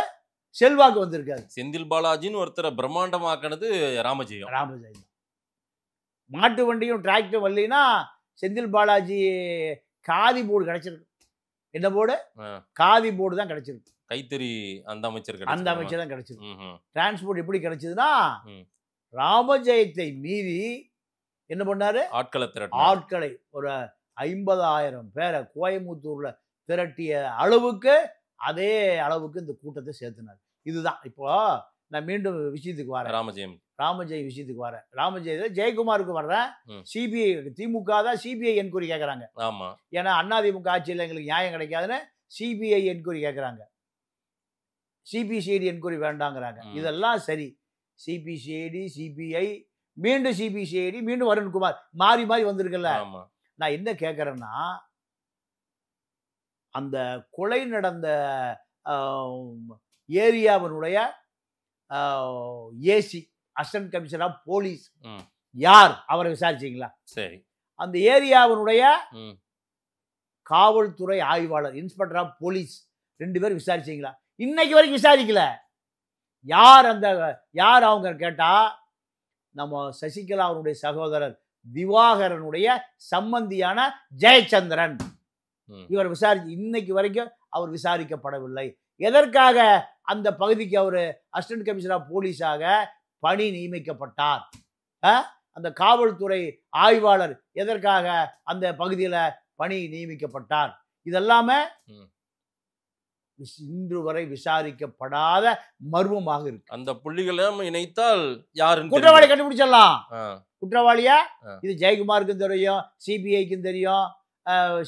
செல்வாக்கு வந்திருக்காரு. செந்தில் பாலாஜின்னு ஒருத்தரை பிரம்மாண்டமாக்குனது ராமஜெயம். ராமஜெயம் மாட்டு வண்டியும் டிராக்டர் வரலைன்னா செந்தில் பாலாஜி காதி போர்டு கிடைச்சிருக்கு. என்ன போர்டு? காதி போர்டு தான் கிடைச்சிருக்கு. கைத்தறி அந்த அமைச்சர் தான் கிடைச்சிருக்கு. டிரான்ஸ்போர்ட் எப்படி கிடைச்சதுன்னா ராமஜெயத்தை மீறி என்ன பண்ணாரு? ஆட்களை ஒரு 50,000 பேரை கோயம்புத்தூர்ல திரட்டிய அளவுக்கு அதே அளவுக்கு இந்த கூட்டத்தை சேர்த்துனார். இதுதான். இப்போ நான் மீண்டும் விஷயத்துக்கு வரேன். ராமஜெயம் விஷயத்துக்கு வரேன். ராமஜெயத்தில் ஜெயக்குமாருக்கு வர்றேன். சிபிஐ திமுக தான் சிபிஐ என்கொயரி கேட்கறாங்க. ஆமா, ஏன்னா அதிமுக ஆட்சியில் எங்களுக்கு நியாயம் கிடைக்காதுன்னு சிபிஐ என்கொயரி கேட்கறாங்க. சிபிசிஐடி என்கொயரி வேண்டாங்கிறாங்க. இதெல்லாம் சரி. சிபிசிஐடி, சிபிஐ, மீண்டும் சிபிசிஐடி, மீண்டும் வருண்குமார் மாறி மாறி வந்திருக்குல்ல. நான் என்ன கேட்கறேன்னா, அந்த கொலை நடந்த ஏரியாவினுடைய AC assistant commissioner of police யார்? அவரை விசாரிச்சீங்களா? சரி. அந்த ஏரியாவினுடைய காவல்துறை ஆய்வாளர் இன்ஸ்பெக்டர் ஆஃப் போலீஸ் 2 பேர் விசாரிச்சீங்களா? இன்னைக்கு வரைக்கும் விசாரிக்கல. யார் அவங்க கேட்டா, நம்ம சசிகலா அவருடைய சகோதரர் திவாகரனுடைய சம்பந்தியான ஜெயச்சந்திரன். இவர் இன்னைக்கு வரைக்கும் அவர் விசாரிக்கப்படவில்லை. எதற்காக அந்த பகுதிக்கு அவர் அசிஸ்டன்ட் கமிஷனர் ஆஃப் போலீஸாக பணி நியமிக்கப்பட்டார்? அந்த காவல்துறை ஆய்வாளர் எதற்காக அந்த பகுதியில் பணி நியமிக்கப்பட்டார்? இதெல்லாமே இன்று வரை விசாரிக்கப்படாத மர்மமாக இருக்கு. அந்த புள்ளிகளும் இணைத்தால் யாரு குற்றவாளி கண்டுபிடிச்சிடலாம். குற்றவாளியா இது ஜெயக்குமாருக்கும் தெரியும், சிபிஐக்கும் தெரியும்,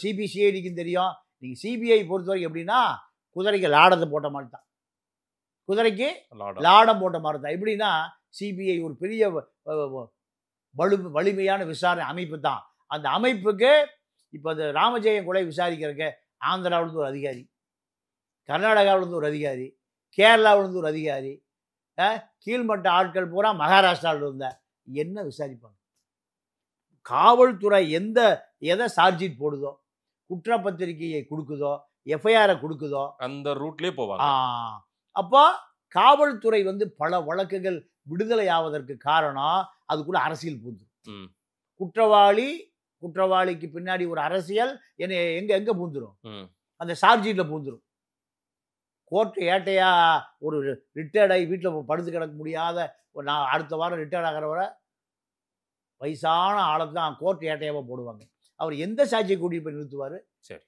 சிபிசிஐடிக்கும் தெரியும். நீங்க சிபிஐ பொறுத்தவரைக்கும் எப்படின்னா, குதிரைக்கு லாடத்தை போட்ட மாதிரி தான். குதிரைக்கு லாடம் போட்ட மாதிரி தான். எப்படின்னா, சிபிஐ ஒரு பெரிய வலிமையான விசாரணை அமைப்பு தான். அந்த அமைப்புக்கு இப்போ இந்த ராமஜெயம் கொலை விசாரிக்கிறதுக்கு ஆந்திராவிலிருந்து ஒரு அதிகாரி, கர்நாடகாவிலிருந்து ஒரு அதிகாரி, கேரளாவிலிருந்து ஒரு அதிகாரி, கீழ்மட்ட ஆட்கள் பூரா மகாராஷ்டிராவில் இருந்த என்ன விசாரிப்பாங்க? காவல்துறை எதை சார்ஜ்ஷீட் போடுதோ, குற்றப்பத்திரிகையை கொடுக்குதோ, எஃப்ஐஆரை கொடுக்குதோ, அந்த ரூட்லேயே போவாங்க. அப்போ காவல்துறை பல வழக்குகள் விடுதலை ஆவதற்கு காரணம் அதுக்குள்ள அரசியல் பூந்துடும். குற்றவாளிக்கு பின்னாடி ஒரு அரசியல் எங்க பூந்துடும்? அந்த சார்ஜ்ஷீட்ல பூந்துடும். கோர்ட் ஏட்டையா ஒரு ரிட்டையர்ட் ஆகி வீட்டில் படுத்து கிடக்க முடியாத நான் அடுத்த வாரம் ரிட்டையர்ட் ஆகிறவரை வயசான ஆளை தான் கோர்ட் ஏட்டையாவா போடுவாங்க. அவர் எந்த சாட்சியை கூட்டிட்டு போய் நிறுத்துவார்? சரி.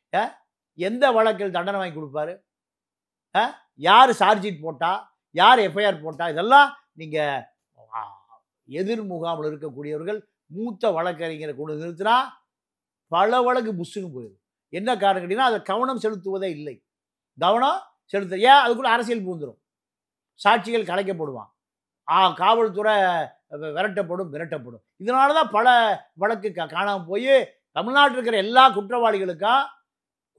எந்த வழக்கில் தண்டனை வாங்கி கொடுப்பாரு? யார் சார்ஜ்ஷீட் போட்டா, யார் எஃப்ஐஆர் போட்டா? இதெல்லாம் நீங்க எதிர் முகாமில் இருக்கக்கூடியவர்கள் மூத்த வழக்கறிஞரை கொண்டு நிறுத்தினா பல வழக்கு புஷ்ஷுன்னு போயிடும். என்ன காரணம் கேட்டீங்கன்னா, அதை கவனம் செலுத்துவதே இல்லை. கவனம் ஏன் அதுக்குள்ள அரசியல் பூந்துடும். சாட்சிகள் கலைக்கப்படுவான், காவல்துறை விரட்டப்படும். இதனால தான் பல வழக்கு காணாமல் போய் தமிழ்நாட்டில் இருக்கிற எல்லா குற்றவாளிகளுக்கும்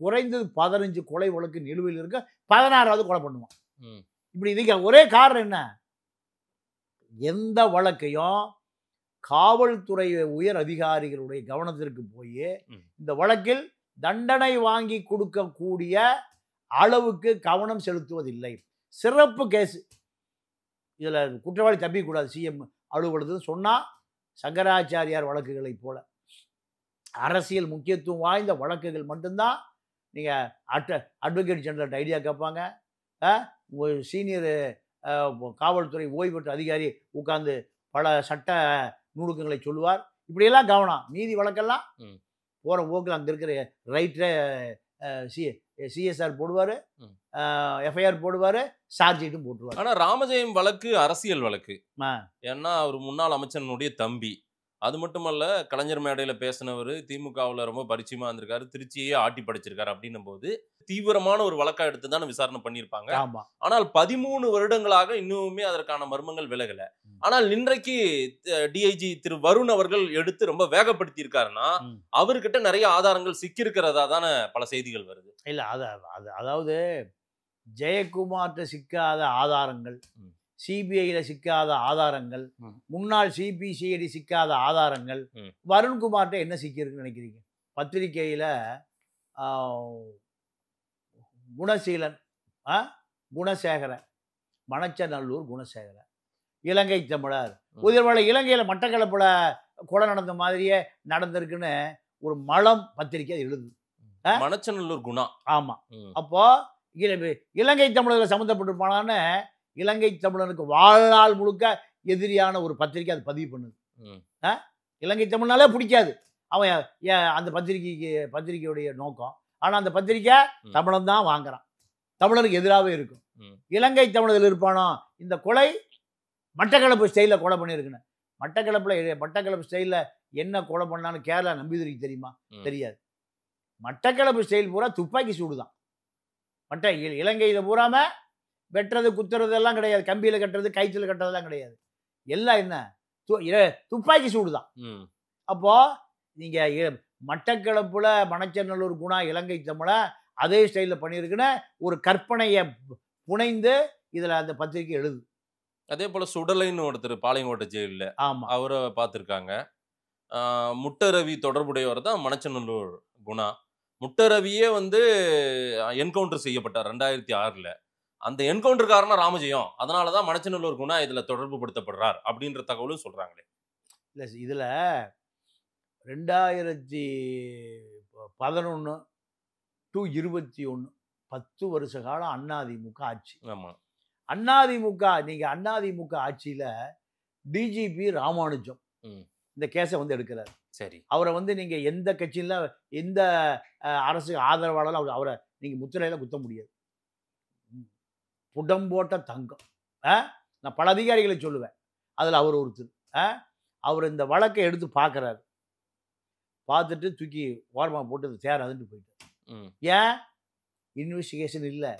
குறைந்தது 15 கொலை வழக்கு நிலுவையில் இருக்க, 16வது கொலை பண்ணுவான். இப்படி இதுக்கு ஒரே காரணம் என்ன? எந்த வழக்கையும் காவல்துறை உயர் அதிகாரிகளுடைய கவனத்திற்கு போய் இந்த வழக்கில் தண்டனை வாங்கி கொடுக்கக்கூடிய அளவுக்கு கவனம் செலுத்துவதில்லை. சிறப்பு கேஸ், இதில் குற்றவாளி தப்பிக்கூடாது சிஎம் அலுவலகத்தில் சொன்னால், சங்கராச்சாரியார் வழக்குகளை போல அரசியல் முக்கியத்துவம் வாய்ந்த வழக்குகள் மட்டும்தான் நீங்கள் அட்வொகேட் ஜெனரல் ஐடியா கேட்பாங்க. சீனியர் காவல்துறை ஓய்வு பெற்ற அதிகாரி உட்கார்ந்து பல சட்ட நுணுக்கங்களை சொல்லுவார். இப்படியெல்லாம் கவனம். மீதி வழக்கெல்லாம் போகிற போக்கில் அங்கே இருக்கிற ரைட்டரை சிஎஸ்ஆர் போடுவார், எஃப்ஐஆர் போடுவார், சார்ஜ்ஷீட்டும் போட்டுருவார். ஆனால் ராமஜெயம் வழக்கு அரசியல் வழக்கு. ஏன்னா அவர் முன்னாள் அமைச்சனுடைய தம்பி. அது மட்டுமல்ல, கலைஞர் மேடையில் பேசினவர் திமுகவில் ரொம்ப பரிச்சயமாக இருந்திருக்காரு, திருச்சியே ஆட்டி படைச்சிருக்காரு. அப்படின்னும் போது தீவிரமான ஒரு வழக்கா எடுத்து தானே விசாரணை பண்ணியிருப்பாங்க. ஆனால் 13 வருடங்களாக இன்னுமே அதற்கான மர்மங்கள் விலகல. ஆனால் இன்றைக்கு டிஐஜி திரு வருண் அவர்கள் எடுத்து ரொம்ப வேகப்படுத்தி இருக்காருன்னா, அவர்கிட்ட நிறைய ஆதாரங்கள் சிக்கியிருக்கிறதா தானே பல செய்திகள் வருது. இல்லை, அதாவது ஜெயக்குமார்ட்ட சிக்காத ஆதாரங்கள், சிபிஐயில் சிக்காத ஆதாரங்கள், முன்னாள் சிபிசிஐடி சிக்காத ஆதாரங்கள், வருண்குமார்ட்ட என்ன சிக்கியிருக்குன்னு நினைக்கிறீங்க? பத்திரிகையில் குணசீலன், குணசேகரன் மணச்சநல்லூர் குணசேகரன், இலங்கை தமிழர். ஒருவேளை இலங்கையில் மட்டக்களப்புல கொலை நடந்த மாதிரியே நடந்திருக்குன்னு ஒரு மலம் பத்திரிக்கை எழுது. மணச்சநல்லூர் குணா. ஆமா. அப்போ இலங்கை தமிழர்கள் சம்மந்தப்பட்டிருப்பானான்னு இலங்கை தமிழனுக்கு வாழ்நாள் முழுக்க எதிரியான ஒரு பத்திரிக்கை அது பதிவு பண்ணுது. இலங்கை தமிழ்னாலே பிடிக்காது அவன் அந்த பத்திரிகையுடைய நோக்கம். ஆனா அந்த பத்திரிக்கை தமிழன் தான் வாங்குறான், தமிழருக்கு எதிராகவே இருக்கும். இலங்கை தமிழர்கள் இருப்பானோ இந்த கொலை மட்டக்களப்பு ஸ்டைலில் கொலை பண்ணியிருக்குன்னு. மட்டக்களப்பு ஸ்டைலில் என்ன கொலை பண்ணான்னு கேரளா நம்பிதுரைக்கு தெரியுமா? தெரியாது. மட்டக்களப்பு ஸ்டைல் பூரா துப்பாக்கி சூடு தான். இலங்கையில் பூராம வெட்டுறது குத்துறது எல்லாம் கிடையாது, கம்பியில் கட்டுறது கைத்தில் கட்டுறதெல்லாம் கிடையாது. எல்லாம் என்ன துப்பாக்கி சூடு தான். அப்போ நீங்க மட்டக்களப்புல மணச்சநல்லூர் குணா இலங்கை தமிழ அதே ஸ்டைலில் பண்ணியிருக்குன்னு ஒரு கற்பனையை புனைந்து இதுல அந்த பத்திரிகை எழுது. அதே போல சுடலைன்னு ஒருத்தர் பாளையங்கோட்டை ஜெயிலில், ஆமா, அவரை பார்த்துருக்காங்க. முட்டரவி தொடர்புடையவர் தான் மணச்சநல்லூர் குணா. முட்டரவியே என்கவுண்டர் செய்யப்பட்டார் 2006. அந்த என்கவுண்டர் காரணம் ராமஜெயம், அதனாலதான் மணச்சநல்லூர் குணா இதுல தொடர்பு படுத்தப்படுறார் அப்படின்ற தகவலும் சொல்றாங்களே. இல்ல இதுல 2011 to 21 10 வருஷ காலம் அண்ணாதிமுக ஆட்சி. ஆமா. அதிமுக ஆட்சியில டிஜிபி ராமானுஜம் இந்த கேஸை எடுக்கிறார். சரி. அவரை நீங்க எந்த கட்சியில எந்த அரசு ஆதரவாளர் அவரை நீங்க முத்திரையில குத்த முடியாது. புடம் போட்ட தங்கம். நான் பல அதிகாரிகளை சொல்லுவேன், அதுல அவர் ஒருத்தர். அவர் இந்த வழக்கை எடுத்து பார்க்கறாரு, பார்த்துட்டு தூக்கி ஓரமாக போட்டு சேராதுன்னு போயிட்டார். ஏன்? இன்வெஸ்டிகேஷன் இல்லை,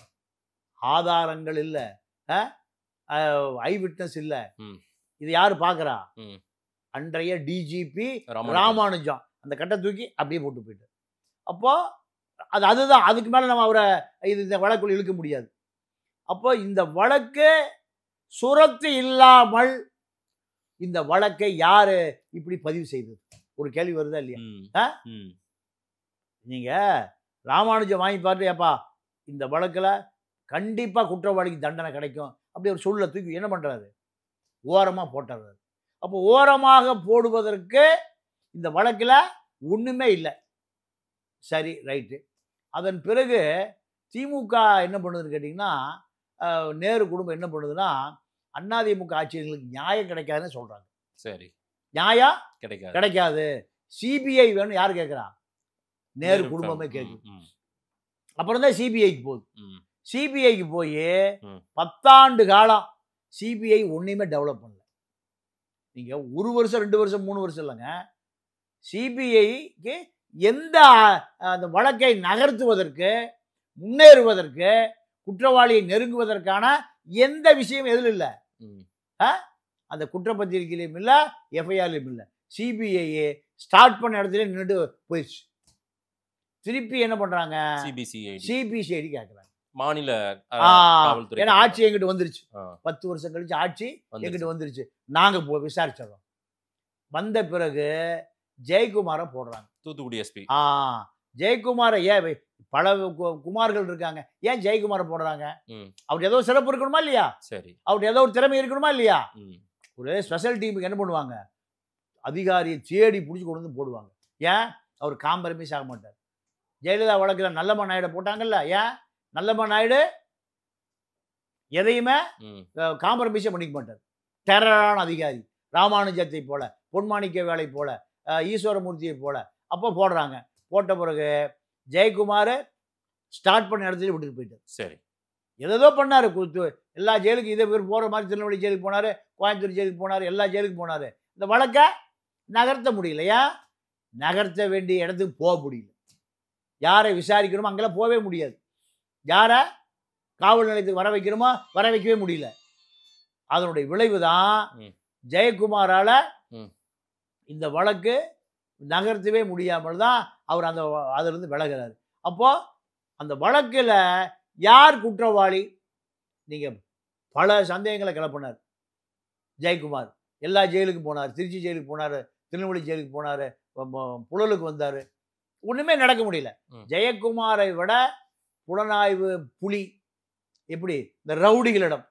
ஆதாரங்கள் இல்லை, ஐ விட்னஸ் இல்லை. இது யாரு பார்க்கறா? அன்றைய டிஜிபி ராமானுஜம் அந்த கட்டை தூக்கி அப்படியே போட்டு போயிட்டார். அப்போ அதுதான், அதுக்கு மேல நம்ம அவரை இந்த வழக்குள் இழுக்க முடியாது. அப்போ இந்த வழக்கு சுரத்து இல்லாமல் இந்த வழக்கை யாரு இப்படி பதிவு செய்தது? ஒரு கேள்வி வருதா இல்லையா? நீங்க ராமானுஜம் வாங்கி பார்த்து, ஏப்பா இந்த வழக்குல கண்டிப்பா குற்றவாளிக்கு தண்டனை கிடைக்கும் அப்படி ஒரு சொல்ல தூக்கி என்ன பண்றாரு? ஓரமா போட்டுறாரு. அப்போ ஓரமாக போடுவதற்கு இந்த வழக்கில் ஒண்ணுமே இல்லை. சரி, ரைட்டு. அதன் பிறகு திமுக என்ன பண்ணுதுன்னு கேட்டிங்கன்னா, நேரு குடும்பம் என்ன பண்ணுதுன்னா, அதிமுக ஆட்சியர்களுக்கு நியாயம் கிடைக்காதுன்னு சொல்றாங்க. சரி, நியாயம் கிடைக்காது, சிபிஐ வேணும். யார் கேட்குறா? நேரு குடும்பமே கேட்குது. அப்புறம் தான் சிபிஐக்கு போகுது. சிபிஐக்கு போய் 10 ஆண்டு காலம் சிபிஐ ஒன்றுமே டெவலப் பண்ணல. நீங்க 1 வருஷம் 2 வருஷம் 3 வருஷம் இல்லைங்க, சிபிஐக்கு எந்த அந்த வழக்கை நகர்த்துவதற்கு, முன்னேறுவதற்கு, குற்றவாளியை நெருங்குவதற்கான எந்த விஷயம் எதில் இல்லை. அந்த குற்றப்பத்திரிகையிலும் இல்லை, எஃப்ஐஆர்லையும் இல்லை. சிபிஐ ஸ்டார்ட் பண்ண இடத்துல நின்றுட்டு போயிடுச்சு. திருப்பி என்ன பண்றாங்க? சிபிசிஐடி கேட்கறாங்க. மாநில ஏன்னா ஆட்சி எங்கிட்ட வந்துருச்சு, 10 வருஷம் கழிச்சு ஆட்சி எங்கிட்ட வந்துருச்சு, நாங்க விசாரிச்சிடறோம். வந்த பிறகு ஜெயக்குமாரை போடுறாங்க, தூத்துக்குடி எஸ்பி. ஜெயக்குமாரை ஏன் பல குமார்கள் இருக்காங்க, ஏன் ஜெயக்குமாரை போடுறாங்க? அவருக்கு ஏதோ சிறப்பு இருக்கணுமா இல்லையா? சரி, அவருக்கு ஏதோ ஒரு திறமை இருக்கணுமா இல்லையா? ஒரு ஸ்பெஷல் டீமுக்கு என்ன பண்ணுவாங்க? அதிகாரியை தேடி பிடிச்சி கொண்டு வந்து போடுவாங்க. ஏன்? அவர் காம்ப்ரமைஸ் ஆக மாட்டார். ஜெயலலிதா வழக்கில் நல்லம்மா நாயுடு போட்டாங்கல்ல, ஏன்? நல்லம்மா நாயுடு எதையுமே காம்ப்ரமைஸே பண்ணிக்க மாட்டார். டெரரான அதிகாரி, ராமானுஜத்தை போல, பொன்மாணிக்க வேலை போல, ஈஸ்வரமூர்த்தியை போல. அப்போ போடுறாங்க. போட்ட பிறகு ஜெயக்குமார் ஸ்டார்ட் பண்ண இடத்துல விட்டுட்டு போயிட்டார். சரி, ஏதோ பண்ணாரு, எல்லா ஜெயிலுக்கு இதே பேர் போகிற மாதிரி திருநெல்வேலி ஜெயிலுக்கு போனார், கோயம்புத்தூர் ஜெயிலுக்கு போனார், எல்லா ஜெயிலுக்கு போனார். இந்த வழக்கை நகர்த்த முடியலையா? நகர்த்த வேண்டிய இடத்துக்கு போக முடியல. யாரை விசாரிக்கணுமோ அங்கெல்லாம் போகவே முடியாது. யாரை காவல் நிலையத்துக்கு வர வைக்கணுமோ வர வைக்கவே முடியல. அதனுடைய விளைவு தான் ஜெயக்குமாரால இந்த வழக்கு நகர்த்தவே முடியாமல் தான் அவர் அதிலிருந்து விலகிறார். அப்போ அந்த வழக்கில் யார் குற்றவாளி? நீங்க பல சந்தேகங்களை கிளப்பினார் ஜெயக்குமார். எல்லா ஜெயிலுக்கும் போனார், திருச்சி ஜெயிலுக்கு போனார், திருநெல்வேலி ஜெயிலுக்கு போனார், புழலுக்கு வந்தார். ஒண்ணுமே நடக்க முடியல. ஜெயக்குமாரை விட புலனாய்வு புலி எப்படி இந்த ரவுடிகளிடம்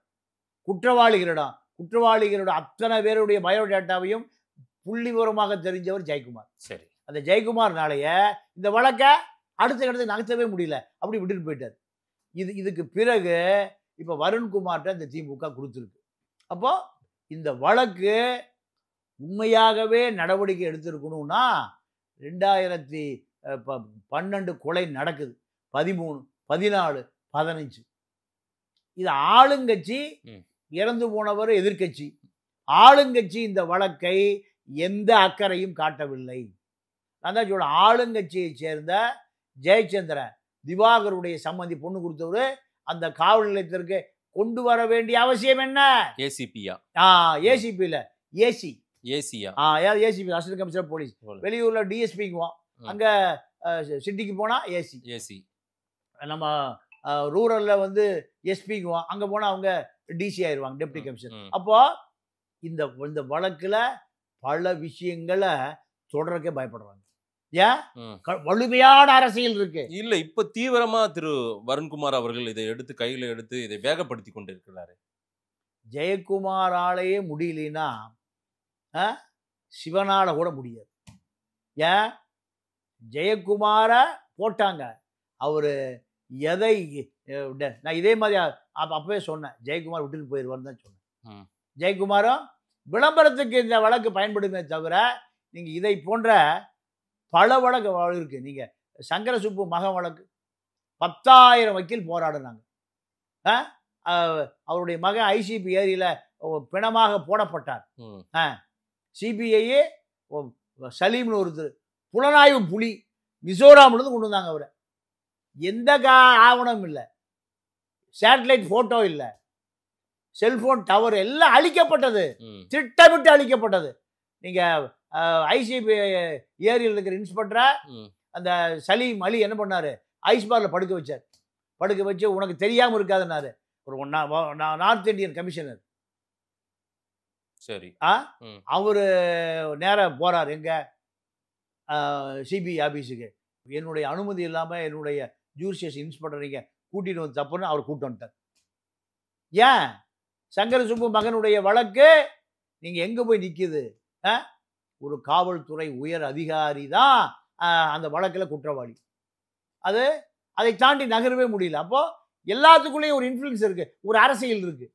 குற்றவாளிகளோட அத்தனை பேருடைய பயோடேட்டாவையும் புள்ளிவிவரமாக தெரிஞ்சவர் ஜெயக்குமார். சரி. அந்த ஜெயக்குமார்னாலேய இந்த வழக்கை அடுத்த கட்டத்துக்கு நகர்த்தவே முடியல, அப்படி விட்டுட்டு போயிட்டார். இதுக்கு பிறகு இப்போ வருண்குமார்கிட்ட இந்த திமுக கொடுத்துருக்கு. அப்போ இந்த வழக்கு உண்மையாகவே நடவடிக்கை எடுத்திருக்கணும்னா 2012 கொலை நடக்குது, 13, 14, 15. இது ஆளுங்கட்சி, இறந்து போனவர் எதிர்கட்சி. ஆளுங்கட்சி இந்த வழக்கை எந்த அக்கறையும் காட்டவில்லை. நான் தான் சொல்ல, ஆளுங்கட்சியை சேர்ந்த ஜெயச்சந்திரன் திவாகருடைய சம்பந்தி பொண்ணு கொடுத்தவரு அந்த காவல் நிலையத்திற்கு கொண்டு வர வேண்டிய அவசியம் என்ன? ஏசிபியா? ஏசிபி இல்ல, ஏசி. ஏசியா? ACP, assistant commissioner police. வெளியூர்ல டிஎஸ்பிக்குவோம், அங்க சிட்டிக்கு போனா ஏசி. ஏசி. நம்ம ரூரல்ல வந்து எஸ்பிக்குவோம், அங்க போனா அவங்க டிசி ஆயிடுவாங்க, டெப்டி கமிஷனர். அப்போ இந்த வழக்குல பல விஷயங்களை தொடர்க்கே பயப்படுறாங்க. ஏன்? வலிமையான அரசியல் இருக்கு. இல்ல, இப்ப தீவிரமா திரு வருண்குமார் அவர்கள் இதை கையில எடுத்து இதை வேகப்படுத்தி கொண்டு இருக்கிறாரு. ஜெயக்குமாராலேயே முடியலனா சிவனால கூட முடியாது. ஏன்? ஜெயக்குமார போட்டாங்க, அவரு எதை, நான் இதே மாதிரி அப்பவே சொன்னேன், ஜெயக்குமார் விட்டுட்டு போயிடுவார்னு தான் சொன்னேன். ஜெயக்குமாரும் விளம்பரத்துக்கு இந்த வழக்கு பயன்படுமே தவிர, நீங்க இதை போன்ற பல வழக்கு இருக்கு. நீங்க சங்கர சுப்பு மகன் வழக்கு 10,000 வக்கீல் போராடுனாங்க. அவருடைய மகன் ஐசிபி ஏரியில பிணமாக போடப்பட்டார். சிபிஐயே சலீம்னு ஒருத்தர் புலனாய்வு புலி மிசோராம்லேருந்து கொண்டு வந்தாங்க. அவரை எந்த ஆவணம் இல்லை, சேட்டலைட் போட்டோ இல்லை, செல்போன் டவர் எல்லாம் அழிக்கப்பட்டது, திட்டமிட்டு அழிக்கப்பட்டது. நீங்க ஐசிபி ஏரியில் இருக்கிற இன்ஸ்பெக்டரை அந்த சலீம் அலி என்ன பண்ணாரு, ஐஸ் பார்ல படுக்க வச்சார். படுக்க வச்சு உனக்கு தெரியாம இருக்காதுன்னாரு ஒரு நார்த் இந்தியன் கமிஷனர். சரி. அவரு நேரம் போறார் எங்க சிபிஐ ஆபீஸுக்கு. என்னுடைய அனுமதி இல்லாம என்னுடைய ஜூரிஸ்டிக்ஷன் இன்ஸ்பெக்டர் நீங்க கூட்டிட்டு வந்து தப்புன்னு அவர் கூட்டு வந்துட்டார். ஏன்? சங்கர சுப்பு மகனுடைய வழக்கு நீங்க எங்க போய் நிக்குது? ஒரு காவல்துறை உயர் அதிகாரி தான் அந்த வழக்கில் குற்றவாளி. அதை தாண்டி நகரவே முடியல. அப்போ எல்லாத்துக்குள்ளேயும் ஒரு இன்ஃப்ளூயன்ஸ் இருக்கு, ஒரு அரசியல் இருக்கு.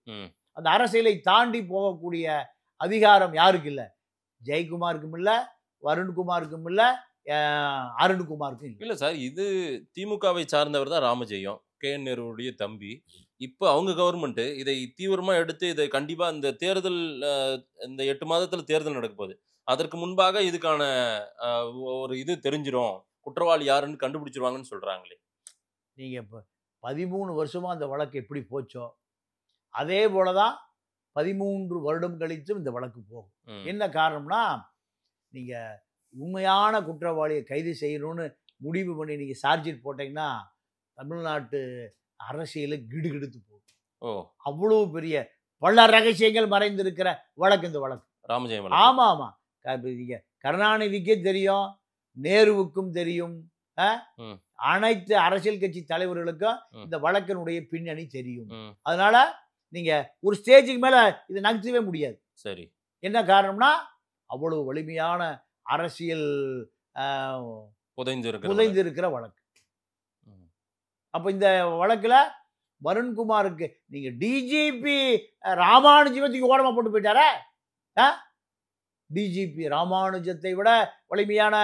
அந்த அரசியலை தாண்டி போகக்கூடிய அதிகாரம் யாருக்கு இல்லை? ஜெயக்குமாருக்கும் இல்லை, வருண்குமாருக்கும் இல்லை, அருண்குமாருக்கும் இல்லை. இல்லை சார், இது திமுகவை சார்ந்தவர் தான் ராமஜெயம், KN நேருடைய தம்பி. இப்போ அவங்க கவர்மெண்ட் இதை தீவிரமா எடுத்து இதை கண்டிப்பா இந்த தேர்தல், இந்த 8 மாதத்துல தேர்தல் நடக்க போகுது. அதற்கு முன்பாக இதுக்கான ஒரு இது தெரிஞ்சிடும், குற்றவாளி யாருன்னு கண்டுபிடிச்சிருவாங்கன்னு சொல்றாங்களே. நீங்க இப்போ 13 வருஷமா அந்த வழக்கு எப்படி போச்சோ அதே போலதான் 13 வருடம் கழித்தும் இந்த வழக்கு போகும். என்ன காரணம்னா, நீங்க உண்மையான குற்றவாளியை கைது செய்யணும்னு முடிவு பண்ணி நீங்க சார்ஜ் போட்டீங்கன்னா தமிழ்நாட்டு அரசியல கிடுகிடுத்து போகும். அவ்வளவு பெரிய பல ரகசியங்கள் மறைந்திருக்கிற வழக்கு இந்த வழக்கு, ராமஜெயம். ஆமா ஆமா. கருணாநிதிக்கே தெரியும், நேருவுக்கும் தெரியும், அனைத்து அரசியல் கட்சி தலைவர்களுக்கும் இந்த வழக்கினுடைய பின்னணி தெரியும். அதனால நீங்க ஒரு ஸ்டேஜுக்கு மேல இதை நகர்த்தவே முடியாது. சரி. என்ன காரணம்னா, அவ்வளவு வலிமையான அரசியல் புதைந்திருக்கிற வழக்கு. அப்ப இந்த வழக்குல வருண்குமாருக்கு நீங்க டிஜிபி ராமானுஜத்துக்கு ஓரமா போட்டு போயிட்டாரா? டிஜிபி ராமானுஜத்தை விட வலிமையான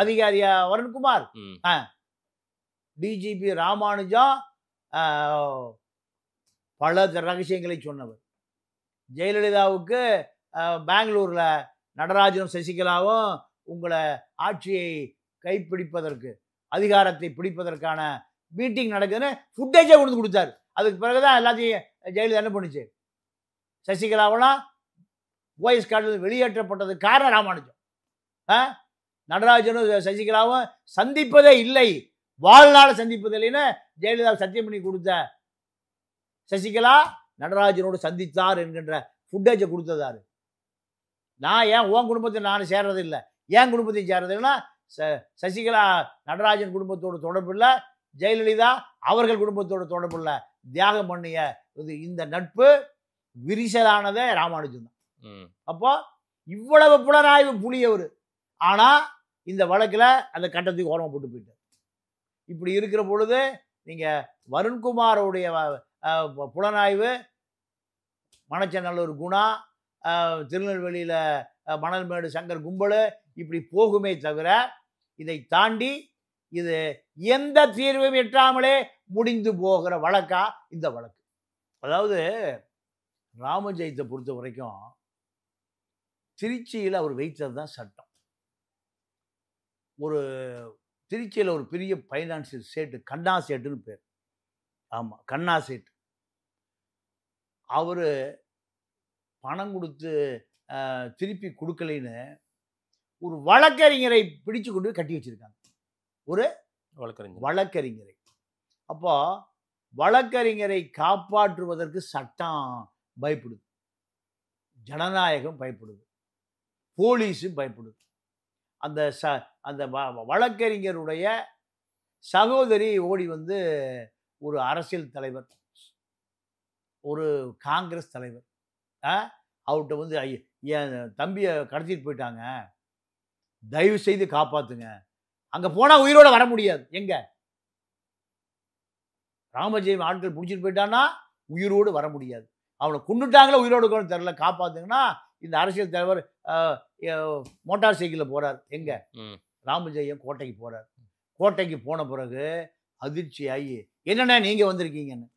அதிகாரியா வருண்குமார்? டிஜிபி ராமானுஜம் பல ரகசியங்களை சொன்னவர். ஜெயலலிதாவுக்கு பெங்களூர்ல நடராஜனும் சசிகலாவும் உங்களை ஆட்சியை கைப்பிடிப்பதற்கு, அதிகாரத்தை பிடிப்பதற்கான மீட்டிங் நடக்குதுன்னு ஃபுட்டேஜை கொண்டு கொடுத்தாரு. அதுக்கு பிறகுதான் எல்லாத்தையும் ஜெயலலிதா என்ன பண்ணுச்சு, சசிகலாவெல்லாம் வாய்ஸ் கார்டில் வெளியேற்றப்பட்டதுக்கு காரணம் ராமானுஜம். நடராஜனும் சசிகலாவும் சந்திப்பதே இல்லை, வாழ்நாள் சந்திப்பது இல்லைன்னு ஜெயலலிதா சத்தியம் பண்ணி கொடுத்த சசிகலா நடராஜனோடு சந்தித்தார் என்கின்ற ஃபுட்டேஜை கொடுத்ததாரு. நான் ஏன் உன் குடும்பத்தை நான் சேர்றது இல்லை, என் குடும்பத்தையும் சேர்றது இல்லைன்னா சசிகலா நடராஜன் குடும்பத்தோட தொடர்பு இல்லை, ஜெயலலிதா அவர்கள் குடும்பத்தோட தொடர்பு இல்லை, தியாகம் பண்ணிய இந்த நட்பு விரிசலானதே ராமானுஜம் தான். ம். அப்போ இவ்வளவு புலனாய்வு புலியவர், ஆனா இந்த வழக்குல அந்த கட்டத்துக்கு ஓரமா போட்டு போயிட்டார். இப்படி இருக்கிற பொழுது நீங்க வருண்குமாரோடைய புலனாய்வு, மணச்சநல்லூர் குணா, திருநெல்வேலியில மணல்மேடு சங்கர் கும்பல் இப்படி போகுமே தவிர இதை தாண்டி இது எந்த தீர்வும் எட்டாமலே முடிந்து போகிற வழக்கா இந்த வழக்கு. அதாவது ராமஜெயத்தை பொறுத்த வரைக்கும் திருச்சியில் அவர் வைத்தது தான் சட்டம். ஒரு திருச்சியில் ஒரு பெரிய ஃபைனான்சியல் சேட்டு, கண்ணா சேட்டுன்னு பேர். ஆமாம், கண்ணா சேட்டு. அவர் பணம் கொடுத்து திருப்பி கொடுக்கலைன்னு ஒரு வழக்கறிஞரை பிடிச்சு கொண்டு கட்டி வச்சிருக்காங்க. ஒரு வழக்கறிஞரை. அப்போ வழக்கறிஞரை காப்பாற்றுவதற்கு சட்டம் பயப்படுது, ஜனநாயகம் பயப்படுது, போலீஸும் பயப்படுது. அந்த அந்த வழக்கறிஞருடைய சகோதரி ஓடி வந்து ஒரு அரசியல் தலைவர், ஒரு காங்கிரஸ் தலைவர் அவர்கிட்ட வந்து என் தம்பியை கடத்திட்டு போயிட்டாங்க, தயவு செய்து காப்பாத்துங்க. அங்க போனா உயிரோட வர முடியாது. எங்க ராமஜெயம் ஆட்கள் பிடிச்சிட்டு போயிட்டான்னா உயிரோடு வர முடியாது. அவனை கொண்டுட்டாங்களா உயிரோடு தெரியல, காப்பாத்துங்கன்னா இந்த அரசியல் தலைவர் மோட்டார் சைக்கிளில் போறார். எங்க ராமஜெயம் கோட்டைக்கு போறார். கோட்டைக்கு போன பிறகு அதிர்ச்சி ஆகி, என்னண்ணா நீங்க வந்திருக்கீங்கன்னு.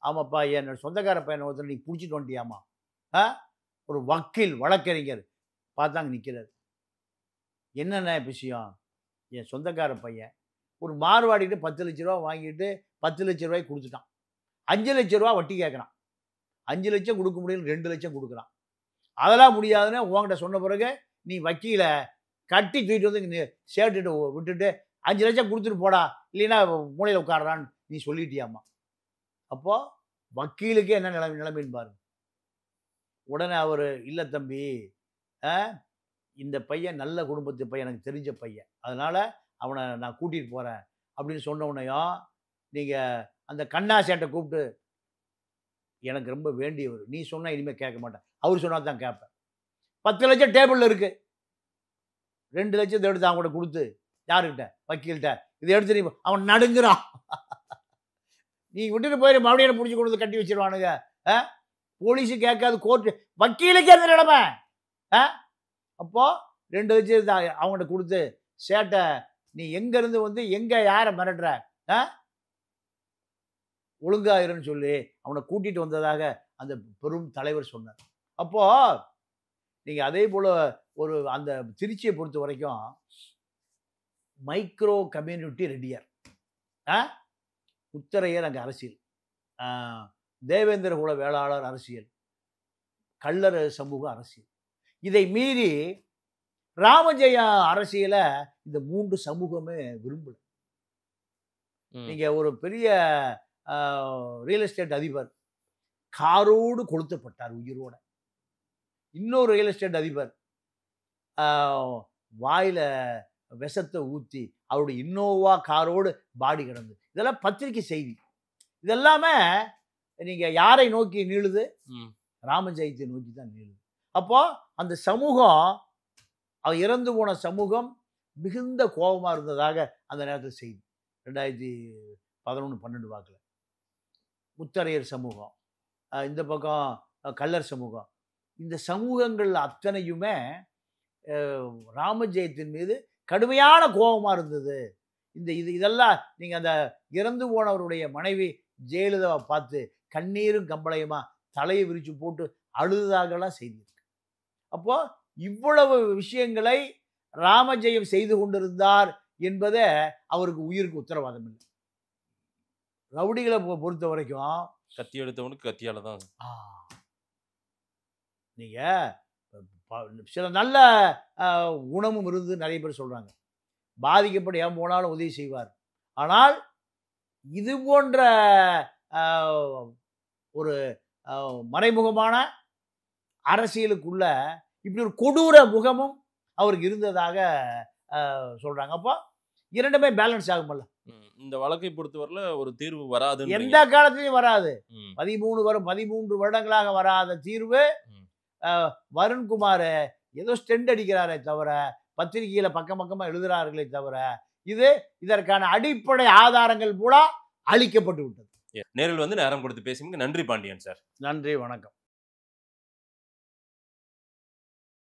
ஆமாப்பா, என்னோட சொந்தக்கார பையனை ஒருத்தர் நீ பிடிச்சிட்டு வந்துட்டியாமா. ஒரு வக்கீல் வழக்கறிஞர் பார்த்தாங்க நிற்கிறார். என்னென்ன விஷயம்? என் சொந்தக்கார பையன் ஒரு மார்வாடிட்டு 10 லட்ச ரூபா வாங்கிட்டு 10 லட்ச ரூபாய்க்கு கொடுத்துட்டான். 5 லட்ச ரூபா வட்டி கேட்குறான். 5 லட்சம் கொடுக்க முடியல, 2 லட்சம் கொடுக்குறான். அதெல்லாம் முடியாதுன்னு உங்ககிட்ட சொன்ன பிறகு நீ வக்கீல கட்டி தூக்கிட்டு வந்து சேர்த்துட்டு விட்டுட்டு 5 லட்சம் கொடுத்துட்டு போடா, இல்லைன்னா மூலையில் உட்காடுறான்னு நீ சொல்லிட்டியாமா. அப்போ வக்கீலுக்கே என்ன நிலைமைன்னு பாருங்க. உடனே அவர், இல்லை தம்பி, இந்த பையன் நல்ல குடும்பத்து பையன், எனக்கு தெரிஞ்ச பையன், அதனால அவனை நான் கூட்டிகிட்டு போகிறேன் அப்படின்னு சொன்ன உடனேயும் நீங்கள் அந்த கண்ணா சேட்டை கூப்பிட்டு, எனக்கு ரொம்ப வேண்டியவர், நீ சொன்னால் இனிமேல் கேட்க மாட்டேன், அவர் சொன்னால் தான் கேட்பேன். 10 லட்சம் டேபிளில் இருக்குது, 2 லட்சத்தை எடுத்து அவங்கள்ட்ட கொடுத்து, யாருக்கிட்ட? வக்கீல்கிட்ட. இதை எடுத்து நீ, அவன் நடுங்குறான். நீ விட்டுட்டு போயிரு, மறுபடியும் பிடிச்சி கொண்டு வந்து கட்டி வச்சிருவானுங்க. போலீஸு கேட்காது, கோர்ட்டு, வக்கீலுக்கு எந்த நிலைமை? அப்போ 2 லட்சம் அவங்கள்ட்ட கொடுத்து, சேட்டை நீ எங்கேருந்து வந்து எங்கே யாரை மிரட்டுற, ஒழுங்காயிருன்னு சொல்லி அவனை கூட்டிகிட்டு வந்ததாக அந்த பெரும் தலைவர் சொன்னார். அப்போது நீங்கள் அதே போல் ஒரு அந்த திருச்சியை பொறுத்த வரைக்கும் மைக்ரோ கம்யூனிட்டி ரெடியர், உத்தரையர் அங்கே அரசியல், தேவேந்திர குல வேளாளர் அரசியல், கள்ளர் சமூக அரசியல். இதை மீறி ராமஜெய அரசியலை இந்த 3 சமூகமே விரும்பல. நீங்க ஒரு பெரிய ரியல் எஸ்டேட் அதிபர் காரோடு கொளுத்தப்பட்டார் உயிரோட. இன்னொரு ரியல் எஸ்டேட் அதிபர் வாயில விஷத்தை ஊற்றி அவருடைய இன்னோவா காரோடு பாடி கிடந்து. இதெல்லாம் பத்திரிகை செய்தி. இதெல்லாமே நீங்க யாரை நோக்கி நீளுது? ராமஜெயத்தை நோக்கி தான் நீளுது. அப்போ அந்த சமூகம், அவர் இறந்து போன சமூகம் மிகுந்த கோபமாக இருந்ததாக அந்த நேரத்தில் செய்தி. 2011-12 வாக்கில் முத்தரையர் சமூகம், இந்த பக்கம் கள்ளர் சமூகம், இந்த சமூகங்கள் அத்தனையுமே ராமஜெயத்தின் மீது கடுமையான கோபமாக இருந்தது. இதெல்லாம் நீங்கள் அந்த இறந்து போனவருடைய மனைவி ஜெயலலிதாவை பார்த்து கண்ணீரும் கம்பளையுமா தலையை விரிச்சு போட்டு அழுதாகலாம் செய்தி இருக்கு. அப்போ இவ்வளவு விஷயங்களை ராமஜெயம் செய்து கொண்டிருந்தார் என்பதை அவருக்கு உயிருக்கு உத்தரவாதம் இல்லை. ரவுடிகளை பொறுத்த வரைக்கும் கத்தி எடுத்தவனுக்கு கத்தியால தான். நீங்க சில நல்ல குணமும் இருந்து நிறைய பேர் சொல்றாங்க, பாதிக்கப்பட்டு ஏன் போனாலும் உதவி செய்வார். ஆனால் இது போன்ற ஒரு மறைமுகமான அரசியலுக்குள்ள இப்படி ஒரு கொடூர முகமும் அவருக்கு இருந்ததாக சொல்றாங்க. அப்போ இரண்டுமே பேலன்ஸ் ஆகுமல்ல. இந்த வழக்கை பொறுத்தவரையில ஒரு தீர்வு வராது. எந்த காலத்திலையும் வராது. 13 வருடங்களாக வராத தீர்வு. வருண்குமார் ஏதோ ஸ்டெண்ட் அடிக்கிறாரே தவிர, பத்திரிகையில பக்கமா எழுதுகிறார்களே தவிர, இதற்கான அடிப்படை ஆதாரங்கள் கூட அளிக்கப்பட்டு விட்டது. நேரில் வந்து நேரம் கொடுத்து பேசுங்க. நன்றி பாண்டியன் சார். நன்றி, வணக்கம்.